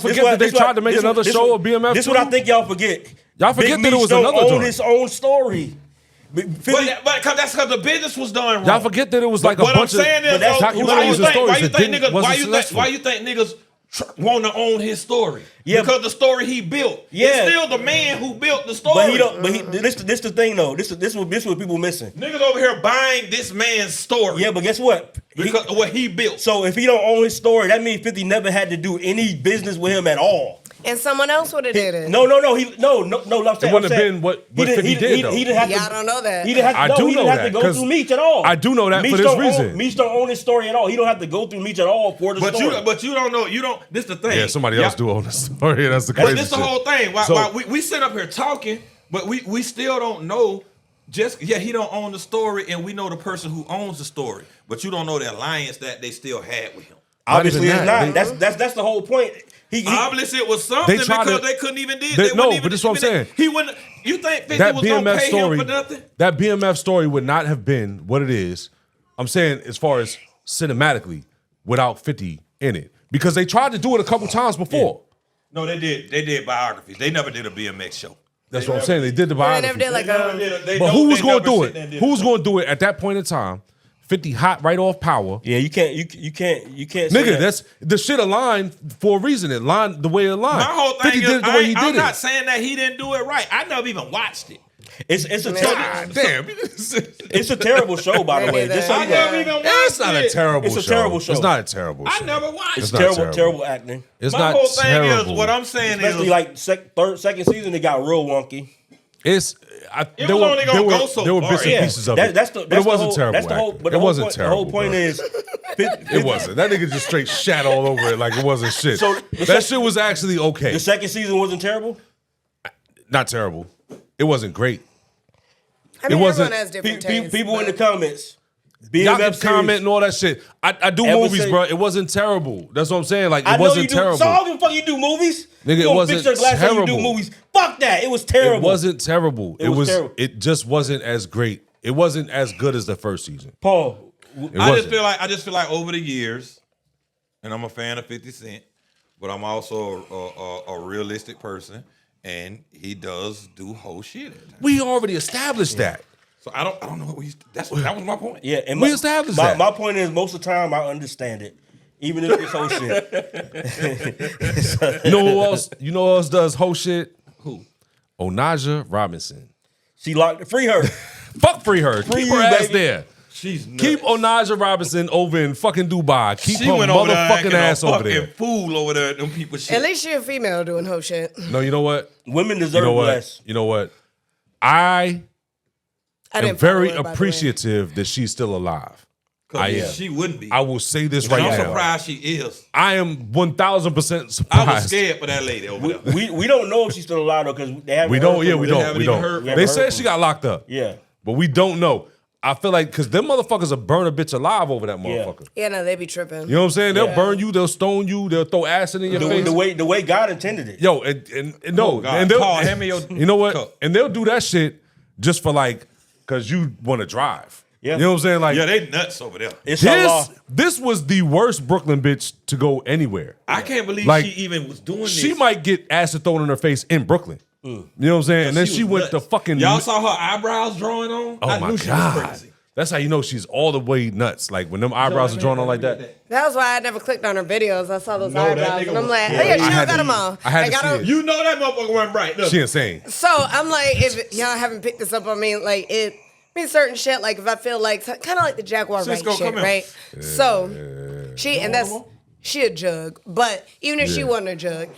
forget that they tried to make another show of BMF This is what I too? think y'all forget. Y'all forget Big that it Meech was don't another own joint. his own story. But that's because the business was done wrong. Y'all forget that it was like a what I'm bunch of saying is, documentaries why and you stories think that niggas, wasn't successful. why you think niggas want to own his story? Yeah, because the story he built. Yeah. It's still the man who built the story. But he don't. But this the thing though. This what people missing. Niggas over here buying this man's story. Yeah, but guess what? Because of what he built. So if he don't own his story, that means 50 never had to do any business with him at all. And someone else would have did it. No. I'm saying, It wouldn't have been what 50 did, though. He didn't have to. Yeah, I don't know that. He didn't have to, I do he know didn't have that, to go 'cause through Meech at all. I do know that Meech for this don't reason. Meech don't own his story at all. He don't have to go through Meech at all for the story. But you don't know. You don't. This the thing. Yeah, somebody else do own the story. That's the But crazy this the shit. whole thing. Why, So- why we sit up here talking, but we still don't know. He don't own the story, and we know the person who owns the story, but you don't know the alliance that they still had with him. Obviously, even it's that. not. That's the whole point. He Obviously, it was something They tried because to- they couldn't even did. They- They no, wouldn't even, but this is what I'm saying. He wouldn't. You think 50 That was gonna BMF pay story, him for nothing? that BMF story would not have been what it is. I'm saying as far as cinematically, without 50 in it, because they tried to do it a couple times before. No, they did. They did biographies. They never did a BMX show. That's what I'm saying. They did the They biography. never did like a. But who was going to do it? Who was going to do it at that point in time? 50 hot right off power. Yeah, you can't. You can't. Say Nigga, that. that's the shit aligned for a reason. It aligned the way it aligned. My whole thing 50 is, did it the way he I'm did not it. saying that he didn't do it right. I never even watched it. It's a God damn. it's a terrible show, by the Me way. neither. Just so I you know. never even watched It's not a it. terrible It's show. a terrible show. It's not a terrible show. I never watched It's it. not Terrible terrible. acting. It's My not whole thing terrible. is, what I'm saying Especially is, like second season, it got real wonky. It's It was only gonna go so there were far. bits and Yeah. pieces of That, it. that's the. But That's it wasn't the whole, terrible. That's the whole. acting. But It the whole wasn't point, terrible. The whole point bro. is, It wasn't. That nigga just straight shat all over it like it wasn't shit. So, that shit was actually okay. the second season wasn't terrible. Not terrible. It wasn't great. I mean, It wasn't- everyone has different tastes. People in the but- comments. Y'all BMF can series. comment and all that shit. I do Ever movies, say- bro. It wasn't terrible. That's what I'm saying. Like I it know wasn't you do. terrible. So how the fuck you do movies? Nigga, you it gonna wasn't fix your glass how you do terrible. movies. Fuck that. It was terrible. It wasn't terrible. It was terrible. It just wasn't as great. It wasn't as good as the first season. Paul. It I wasn't. just feel like over the years, and I'm a fan of 50 Cent, but I'm also a realistic person, and he does do whole shit. at times. We already established that. So I don't know what that was my point. Yeah, and We established that. My point is, most of the time, I understand it, even if it's whole shit. You know who else? You know who else does whole shit? Who? Onaja Robinson. She locked. Free her. Fuck free her. Free Keep you, her ass baby. there. She's nuts. Keep Onaja Robinson over in fucking Dubai. Keep She her went over there motherfucking acting ass a over fucking there. fool over there. Them people shit. At least you're a female doing whole shit. No, you know what? Women You deserve know what? less. You know what? I I am didn't follow very her, by the way. appreciative that she's still alive. I am. She wouldn't be. I will say this And right I'm now. surprised she is. I am 1,000% surprised. I was scared for that lady over there. We don't know if she's still alive though because they haven't. We heard don't. from Yeah, her. we They don't. haven't We even don't. heard- They haven't said heard she from got locked up. Yeah. But we don't know. I feel like because them motherfuckers will burn a bitch alive over that motherfucker. Yeah, no, they be tripping. You know what I'm saying? They'll Yeah. burn you. They'll stone you. They'll throw acid in your face. The way God intended it. Yo, and no, Oh, God. and they'll, Paul, hand me your you know what? cup. And they'll do that shit just for like, cause you want to drive. Yeah. You know what I'm saying? Like, Yeah, they nuts over there. It's Allah. this was the worst Brooklyn bitch to go anywhere. I can't believe Like, she even was doing this. She might get acid thrown in her face in Brooklyn. You know what I'm saying? And then she was went to nuts. fucking. Y'all saw her eyebrows drawing on? Oh I my knew she god, was crazy. that's how you know she's all the way nuts. Like when them eyebrows are drawn on like that. That was why I never clicked on her videos. I saw those No, that eyebrows, nigga and I'm was- like, yeah, oh yeah, she I had got to- them all. I had to got see them. it. You know that motherfucker went right. Look. She insane. So I'm like, if y'all haven't picked this up on me, like it means certain shit. Like if I feel like kind of like the Jaguar right Cisco, shit, come here. right? So she a jug, but even if she Yeah. wasn't a jug.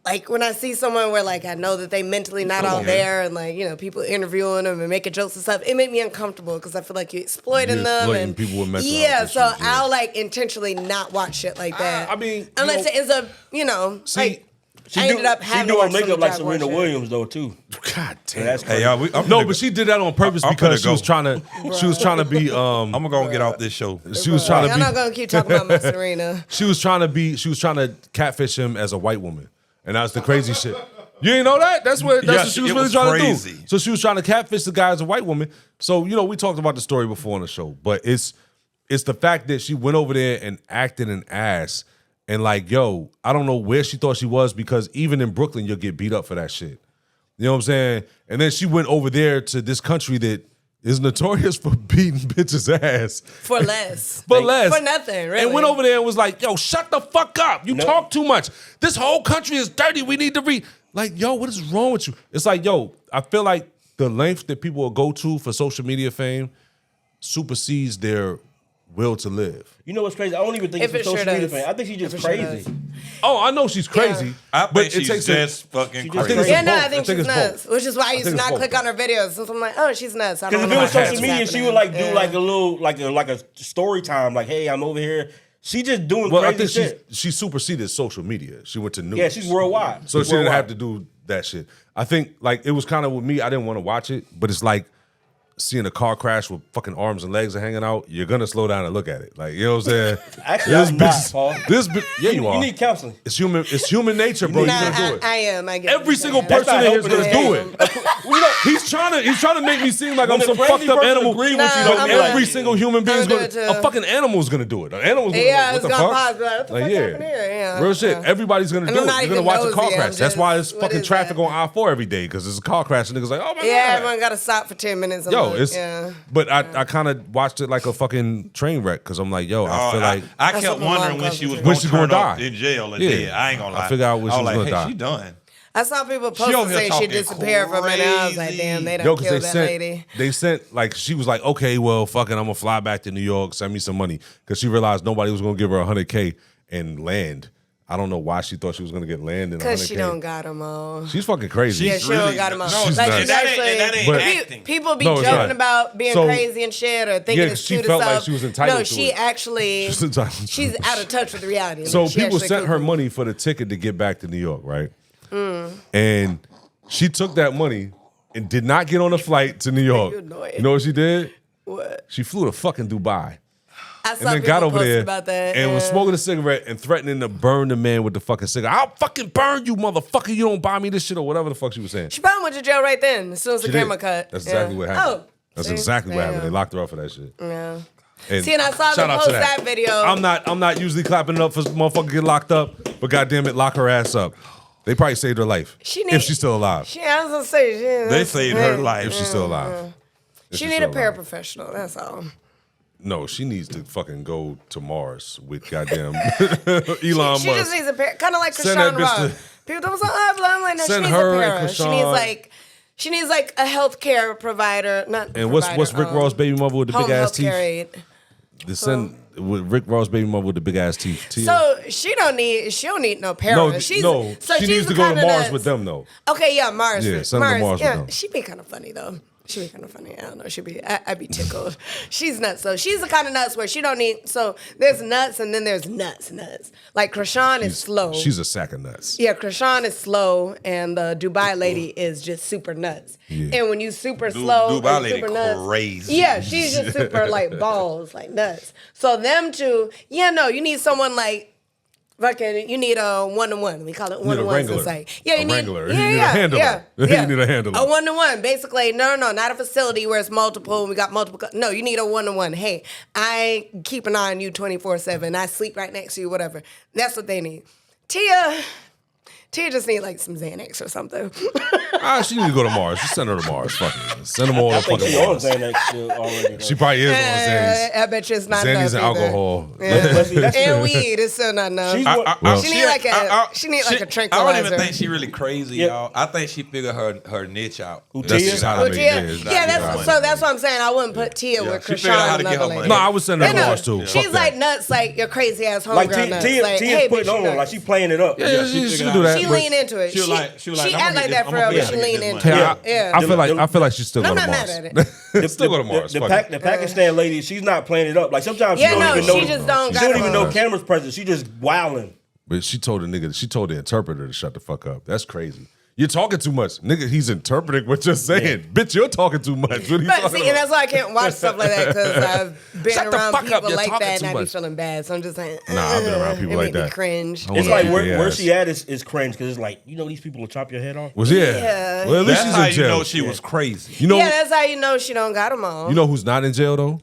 Like when I see someone where like I know that they mentally not all there and like you know people interviewing them and making jokes and stuff, it made me uncomfortable because I feel like you're exploiting You're them exploiting and people with mental yeah. health So issues, yeah. I'll like intentionally not watch shit like that. I mean, unless you it is a like She I ended up she having do to her watch some makeup like Jaguar Serena shit. Williams though too. God damn. That's Hey, crazy. y'all, No, but she did that on purpose I'm because finna she was go. trying to. She was trying to be. I'm gonna go and get off this show. She was trying to I'm be. not gonna keep talking about my Serena. She was trying to be. She was trying to catfish him as a white woman, and that's the crazy shit. You ain't know that? That's what. That's Yeah, what she was it really was trying crazy. to do. So she was trying to catfish the guy as a white woman. So you know, we talked about the story before on the show, but it's the fact that she went over there and acted an ass, and like, yo, I don't know where she thought she was because even in Brooklyn, you'll get beat up for that shit. You know what I'm saying? And then she went over there to this country that is notorious for beating bitches' ass. For less. For less. For nothing, really. And went over there and was like, yo, shut the fuck up. You talk too much. This whole country is dirty. We need to read. Like, yo, what is wrong with you? It's like, yo, I feel like the length that people will go to for social media fame supersedes their will to live. You know what's crazy? I don't even think If it's a it sure social media does. thing. I think she's just If it sure crazy. does. Oh, I know she's crazy. I but think she's just fucking just crazy. it's Yeah, no, both. I think she's it's nuts. both. Which is why I used to think it's not both, click on her videos. So I'm like, oh, she's nuts. I don't Because know if it was what's social media, she happening. would like do Yeah. like a little like a story time. Like, hey, I'm over here. She just doing Well, I crazy think shit. she superseded social media. She went to news. Yeah, she's worldwide. So She's she didn't worldwide. have to do that shit. I think like it was kind of with me. I didn't want to watch it, but it's like seeing a car crash with fucking arms and legs are hanging out. You're gonna slow down and look at it. Like, you know what I'm saying? Actually, I'm not, Paul. Yeah, you are. You need counseling. It's human nature, bro. Nah, You gotta do it. I am. I get Every what single you're saying. person not in here is helping gonna us. do it. He's trying to make me seem like I'm When a some crazy fucked up person animal. agree with Nah, you, But don't be every like, single human being is I'm gonna gonna. do it A too. fucking animal's gonna do it. An animal's gonna. Yeah, what it's the gonna fuck? pause. But what the fuck happened here? Yeah. Real shit. Everybody's gonna And do I'm it. not You're gonna even watch a car nosy, I'm crash. That's why just- it's what fucking is traffic that? on I-4 every day because it's a car crash and niggas like, oh my Yeah, god. everyone got to stop for 10 minutes. Yo, like, it's. yeah. But I kind of watched it like a fucking train wreck because I'm like, yo, I feel like. I That's kept what my wondering mom when calls she was it. going When to she gonna turn up die. in jail or Yeah. dead. I ain't gonna I lie. figured out when I she was was like, gonna hey, die. she done. I saw people She over post here saying she talking disappeared for a minute. I was like, crazy. damn, they done Yo, because killed that lady. they sent, like, she was like, okay, well, fucking, I'm gonna fly back to New York, send me some money. Because she realized nobody was gonna give her $100K and land. I don't know why she thought she was gonna get land in $100K. Because she don't got them all. She's fucking crazy. Yeah, she don't got them all. No, She's like, nuts. she's that actually, ain't But- acting. people be No, it's joking not. about being So- crazy and shit or thinking Yeah, it's she cute felt and like stuff. she was entitled No, to she it. actually, She's entitled to she's it. out of touch with reality. So Like, she people actually sent her cuckoo. money for the ticket to get back to New York, right? And she took that money and did not get on a flight to New York. You annoying. You know what she did? What? She flew to fucking Dubai. I And saw then people got over post there about that. and was yeah. smoking a cigarette and threatening to burn the man with the fucking cigarette. I'll fucking burn you, motherfucker. You don't buy me this shit or whatever the fuck she was saying. She probably went to jail right then as soon as the She did. camera cut. That's Yeah. exactly what happened. Oh, That's see? exactly what happened. They Damn. locked her up for that shit. Yeah. And See, and I saw shout them out post to that video. I'm not usually clapping it up for motherfucker get locked up, but goddamn it, lock her ass up. They probably saved her life if she's still alive. I was gonna say, They saved her life. If she's still alive. If She she's need a still alive. paraprofessional. That's all. No, she needs to fucking go to Mars with goddamn Elon She Musk. just needs a pair, kind of like Send that Krishan bitch Rock. to- People don't say, oh, blah, I'm like, no, she Send needs her a and para. She Krishan. needs like a healthcare provider, not. And what's provider, Rick Ross' baby mother with the home big ass teeth? healthcare aid. The son with Rick Ross' baby mother with the big ass teeth. Tia. So she don't need no para. no, she's, no, so she she's needs to the go to kinda Mars nuts. with them though. Okay, yeah, Mars. Yeah, send her to Mars with them. She'd be kind of funny though. She'd be kind of funny. I don't know. I'd be tickled. She's nuts. So she's the kind of nuts where she don't need. So there's nuts and then there's nuts. Like Krishan is slow. She's a sack of nuts. Yeah, Krishan is slow, and the Dubai lady is just super nuts. Yeah. And when you super slow, Dubai and lady super nuts, crazy. yeah, she's just super like balls, like nuts. So them two, yeah, no, you need someone like. Fucking, you need a 1-to-1. We call it You need a 1-to-1. wrangler. It's like, yeah, you A need wrangler. Yeah, You need a yeah, handler. Yeah, You yeah. need a handler. A 1-to-1. Basically, no, not a facility where it's multiple. And we got multiple. No, you need a 1-to-1. Hey, I keep an eye on you 24/7. I sleep right next to you. Whatever. That's what they need. Tia just need like some Xanax or something. She need to go to Mars. Just send her to Mars. Fuck it. Send them all to I think fucking she on Mars. Xanax shit already. She probably is on Xanax. I bet you it's not Xanax and enough either. alcohol. But see, that's And weed is still not enough. She's Well, She need like a tranquilizer. I don't even think she really crazy, Yeah. y'all. I think she figured her niche out. That's Tia? just how Well, they Tia, make yeah, it. that's what I'm saying. I wouldn't put Tia with she figured out how Krishan to and get her another money. lady. No, I would send her to No, Mars too. she's Fuck that. like nuts, like your crazy ass homegirl like nuts. Tia's Like, hey, putting bitch, you on, nuts. like she playing it up. Yeah, she she figured can do out- that. She but- lean into it. She was like, she I'm act gonna like get that this- for I'm her, gonna but she get lean this into money. it. Yeah, Yeah. I feel like she's still I'm going to not Mars. mad at it. Still go to Mars. The, Fuck Pac- it. the Pakistan lady, she's not playing it up. Like sometimes Yeah, she don't no, even know. she just don't She got don't it. even know camera's present. She just wilding. But she told the interpreter to shut the fuck up. That's crazy. You're talking too much. Nigga, he's interpreting what you're saying. Bitch, you're talking too much. What are you But talking see, and about? that's why I can't watch stuff like that because I've been Shut the around fuck up, people you're like talking that too and I be much. feeling bad. So I'm just like, Nah, I've been around people it like make me that. cringe. I It's wanna like beat where their ass. she at is cringe because it's like, you know, these people will chop your head off. Was yeah. Yeah. Well, at least That's she's how in you jail. know she was crazy. You know, Yeah, that's how you know she don't got them all. you know who's not in jail though?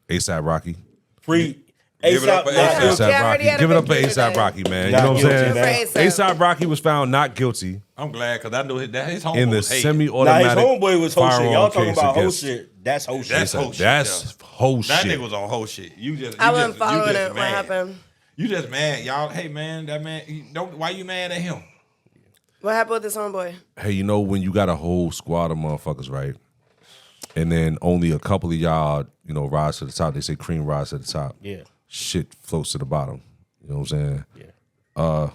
ASAP Rocky. Free. Give it up for A$AP not A$AP. guilty. Yeah, I heard he had a Give it up for big deal A$AP today. Rocky, man. Not You know what I'm guilty, saying? man. For A$AP. A$AP Rocky was found not guilty I'm glad because I knew his home in the was hating. Nah, his semi-automatic homeboy was whole shit. Y'all firearm talking case about whole against- shit. That's whole shit. That's whole shit. That's whole That shit. nigga was on whole shit. I wasn't following it. What mad. happened? You just mad, y'all. Hey man, that man. Why you mad at him? What happened with this homeboy? Hey, you know when you got a whole squad of motherfuckers, right? And then only a couple of y'all, you know, rise to the top. They say cream rise to the top. Yeah. Shit floats to the bottom. You know what I'm saying? Yeah.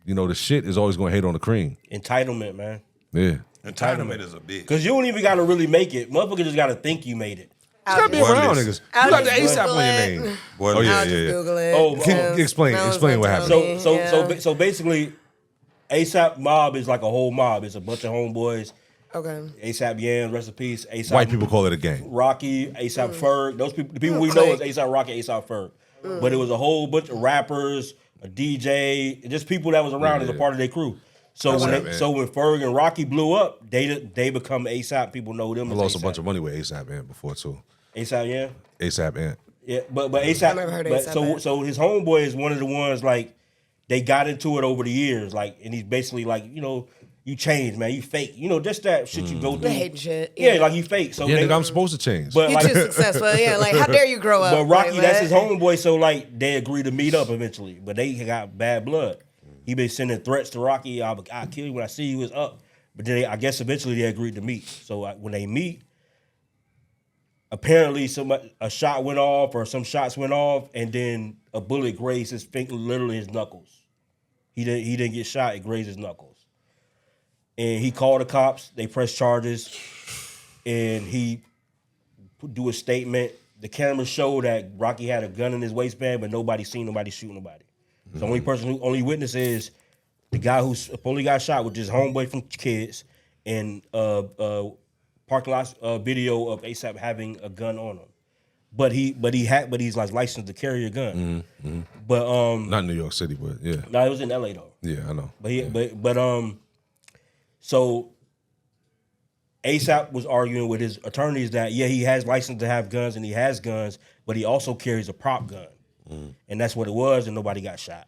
You know, the shit is always going to hate on the cream. Entitlement, man. Yeah. Entitlement is a bitch. Because you don't even got to really make it. Motherfucker just got to think you made it. You got to be I'll around just- niggas. I'll You got the just ASAP Google on your it. name. Boy, Oh, yeah, I'll yeah, just yeah. Google it. Oh, explain No one's what gonna happened. tell me. So basically, A$AP mob is like a whole mob. It's a bunch of homeboys. Okay. A$AP Yan, rest in peace. A$AP White people call it a gang. Rocky, A$AP Ferg. Those people, the people we know Click. is A$AP Rocky, A$AP Ferg. But it was a whole bunch of rappers, a DJ, just people that was around as a part of their crew. So That's when right, man. when Ferg and Rocky blew up, they become A$AP. People know them I as lost a A$AP. bunch of money with ASAP Ant before too. A$AP Yan. ASAP Ant. Yeah, but A$AP. never heard of but A$AP. so his homeboy is one of the ones like they got into it over the years, like, and he's basically like, you know, you change, man, you fake, you know, just that shit you go through. The hating shit. Yeah, like you fake. So Yeah, they, nigga, I'm supposed to change. but You like, too successful. Yeah, like how dare you grow up? but Rocky, Like, that's what? his homeboy. So like they agreed to meet up eventually, but they got bad blood. He been sending threats to Rocky. I'll kill you when I see you. Is up. But then I guess eventually they agreed to meet. So when they meet, apparently a shot went off or some shots went off, and then a bullet grazed his finger, literally his knuckles. He didn't get shot. It grazed his knuckles. And he called the cops. They pressed charges, and he do a statement. The camera showed that Rocky had a gun in his waistband, but nobody seen nobody shoot nobody. So the only witness is the guy who supposedly got shot, which is homeboy from Kids, and parking lot video of A$AP having a gun on him. But he's like licensed to carry a gun. But Not New York City, but yeah. no, it was in LA though. Yeah, I know. But so A$AP was arguing with his attorneys that he has license to have guns and he has guns, but he also carries a prop gun, and that's what it was, and nobody got shot.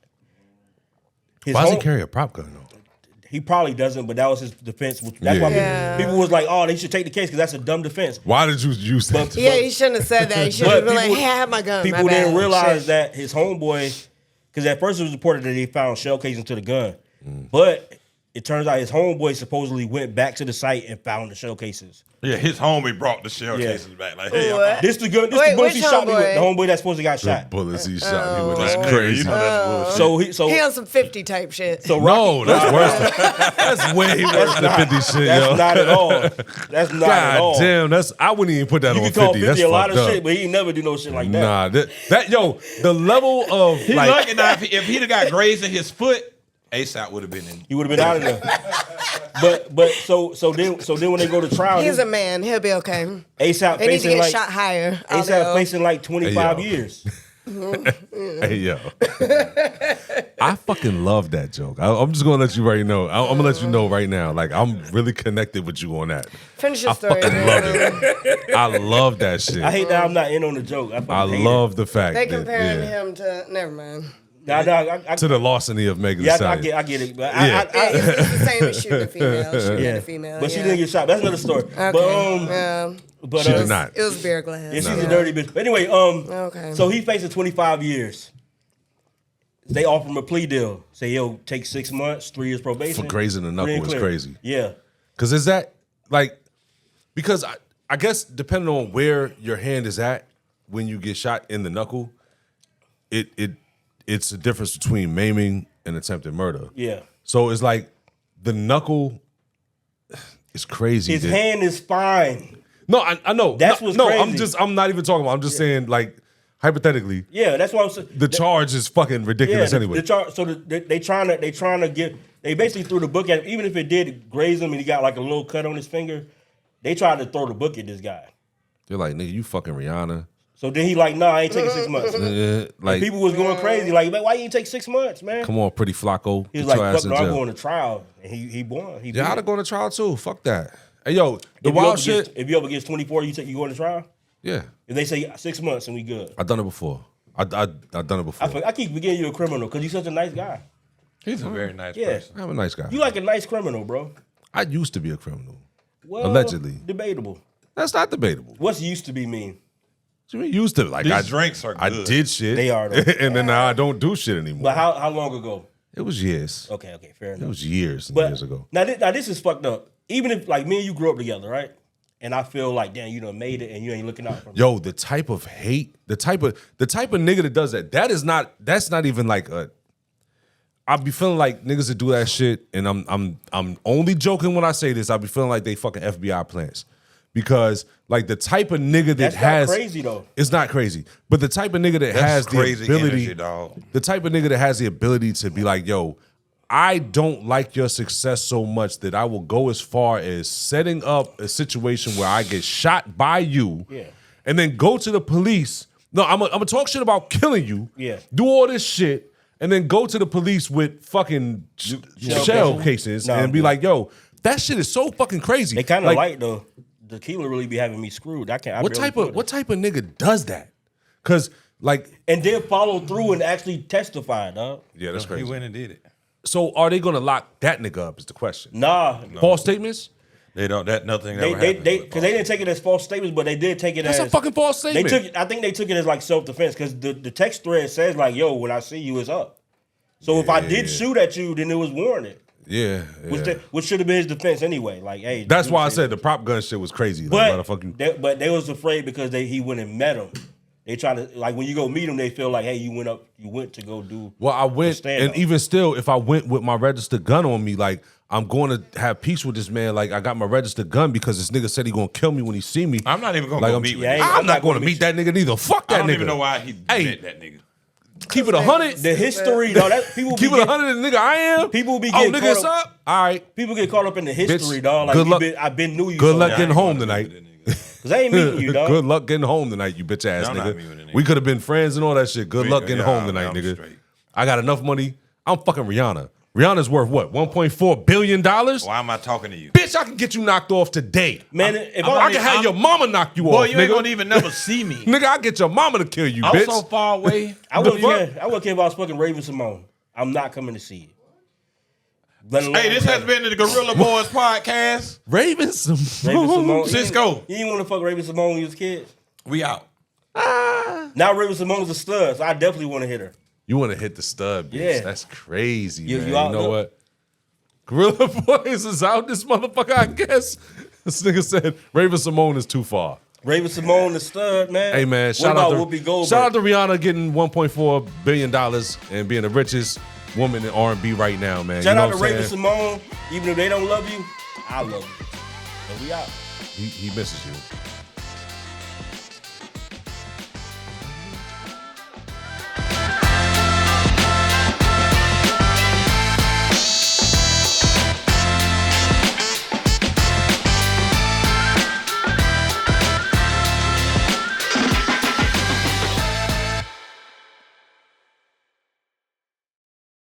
His Why does he home- carry a prop gun though? He probably doesn't, but that was his defense. That's why Yeah. people was like, "Oh, they should take the case because that's a dumb defense." Why did you use that? Yeah, he shouldn't have said that. He should have been like, "Hey, I have my gun." People my bad. didn't realize Shit. that his homeboy, because at first it was reported that they found shell casings to the gun, but it turns out his homeboy supposedly went back to the site and found the shell cases. Yeah, his homie brought the shell Yeah. cases back. Like, hey, What? This the gun. This Wait, the bullets he which shot me with. homeboy? The homeboy that's supposed to got The shot. bullets he shot me with. That's That's crazy. You know that's bullshit. So He on some 50 type shit. so No, Rocky, that's worse. That's way worse than 50 shit, that's yo. not at all. That's not at all. God damn, that's I wouldn't even put that You on can call 50. 50 That's a lot of fucked up. shit, but he never do no shit like that. Nah, that yo, the level of He like lucky now if he'd have got grazed in his foot, A$AP would have been in. He would have been out of there. But so then when they go to trial, He's a man. He'll be okay. A$AP They need to facing get like shot higher. A$AP facing like 25 Hey, yo. years. hey yo. I fucking love that joke. I'm just gonna let you right know. I'm gonna let you know right now. Like I'm really connected with you on that. Finish your I story. fucking man. love it. I love that shit. I hate that I'm not in on the joke. I love the fact They that comparing yeah, him to. Never mind. I to the larceny of Megan Thee yeah, I Stallion. get it. But Yeah. It's the same as shooting a female. Shooting yeah. a female. But she yeah. didn't get shot. That's another story. Okay. But She did not. It was beer glass. Yeah, she's a dirty bitch. But anyway, Okay. so he faces 25 years. They offer him a plea deal. Say, yo, take 6 months, 3 years probation. For grazing the Free knuckle and is clear. crazy. Yeah. Cause is that like because I guess depending on where your hand is at when you get shot in the knuckle, it's the difference between maiming and attempted murder. Yeah. So it's like the knuckle is crazy. His dude. hand is fine. No, I know. That's no, what's no, crazy. I'm not even talking about. I'm just saying like hypothetically, Yeah, that's what I'm saying. the charge is fucking ridiculous anyway. They trying to give. They basically threw the book at him. Even if it did graze him and he got like a little cut on his finger, they tried to throw the book at this guy. They're like, nigga, you fucking Rihanna. So then he like, nah, I ain't taking 6 months. Like, People was going crazy. Like, man, why you ain't take 6 months, man? come on, pretty Flacco. He was Get like, your ass fuck in no, I'm jail. going to trial. And he won. He Yeah, beat I'd it. have gone to trial too. Fuck that. Hey, yo, the If you wild up shit. against- if you up against 24, you go to trial? Yeah, If they say 6 months and we good. I've done it before. I've done it before. I keep forgetting you're a criminal because you're such a nice guy. He's a very nice Yeah. person. I'm a nice guy. You like a nice criminal, bro. I used to be a criminal. Well, Allegedly. Debatable. That's not debatable. What's used to be mean? What you mean used to? Like These drinks are I good. did shit. They are, though. And then now I don't do shit anymore. But how long ago? It was years. Okay, fair It enough. was years and But years ago. now this is fucked up. Even if like me and you grew up together, right? And I feel like, damn, you done made it and you ain't looking out for me. Yo, the type of hate, the type of nigga that does that's not even like I be feeling like niggas that do that shit, and I'm only joking when I say this. I be feeling like they fucking FBI plants. Because like the type of nigga that That's has not crazy though. It's not crazy. But the type of nigga that That's has the crazy ability, energy, dog. the type of nigga that has the ability to be like, yo, I don't like your success so much that I will go as far as setting up a situation where I get shot by you, and then go to the police. No, I'm gonna talk shit about killing you. Yeah. Do all this shit, and then go to the police with fucking shell cases and be like, yo, that shit is so fucking crazy. They kind of like the tequila really be having me screwed. I can't. What type of nigga does that? Cause like, and then follow through and actually testify, dog. yeah, that's He crazy. went and did it. So are they gonna lock that nigga up? Is the question. Nah, False statements? They don't. That nothing they ever happened. because they didn't take it as false statements, but they did take it That's as a fucking false They statement. took it. I think they took it as like self defense because the text thread says like, "Yo, when I see you, it's up." So if I did shoot at you, then it was warranted. Yeah. Which should have been his defense anyway. Like, hey, That's why I dude said the prop gun shit was crazy. Like, But motherfucker. but they was afraid because he went and met him. They try to like when you go meet them, they feel like, hey, you went to go do. Well, I went, stand and up. even still, if I went with my registered gun on me, like I'm going to have peace with this man. Like I got my registered gun because this nigga said he gonna kill me when he see me. I'm not even gonna Like, go I'm- meet with Yeah, him. I'm not going to meet that nigga neither. Fuck that I don't nigga. even know why he Hey. met that nigga. Keep it 100. The history, though. That people Keep be it getting, 100, nigga. I am. People be Oh, getting nigga, it's caught up. All right. people get caught up in the history, Bitch, dog. Like good luck. I've been knew you. Good so luck long. getting I ain't home gonna tonight. meet that nigga. Cause I ain't meeting you, dog. Good luck getting home tonight, you bitch ass I'm not nigga. meeting that nigga. We could have been friends and all that shit. Good luck getting Yeah, home tonight, I'm nigga. straight. I got enough money. I'm fucking Rihanna. Rihanna's worth what? $1.4 billion? Why am I talking to you? Bitch, I can get you knocked off today. Man, if I can have your mama knock you Boy, off, you nigga. ain't gonna even never see me. Nigga, I get your mama to kill you, I'm bitch. so far away. I wouldn't the fuck? care. I wouldn't care if I was fucking Raven Simone. I'm not coming to see you. Hey, this has been the Gorilla Boys podcast. Raven Simone. Raven Simone. Cisco. You didn't want to fuck Raven Simone when you was a kid. We out. Now Raven Simone's a stud, so I definitely want to hit her. You want to hit the stud, bitch. Yeah. That's crazy, You- man. you You, out know there? what? Gorilla Boys is out this motherfucker, I guess. This nigga said Raven Simone is too far. Raven Simone, the stud, man. Hey, man, what shout about out to Whoopi Goldberg? Shout out to Rihanna getting $1.4 billion and being the richest woman in R&B right now, man. Shout You know out to what I'm Raven saying? Simone. Even if they don't love you, I love you. And we out. He misses you.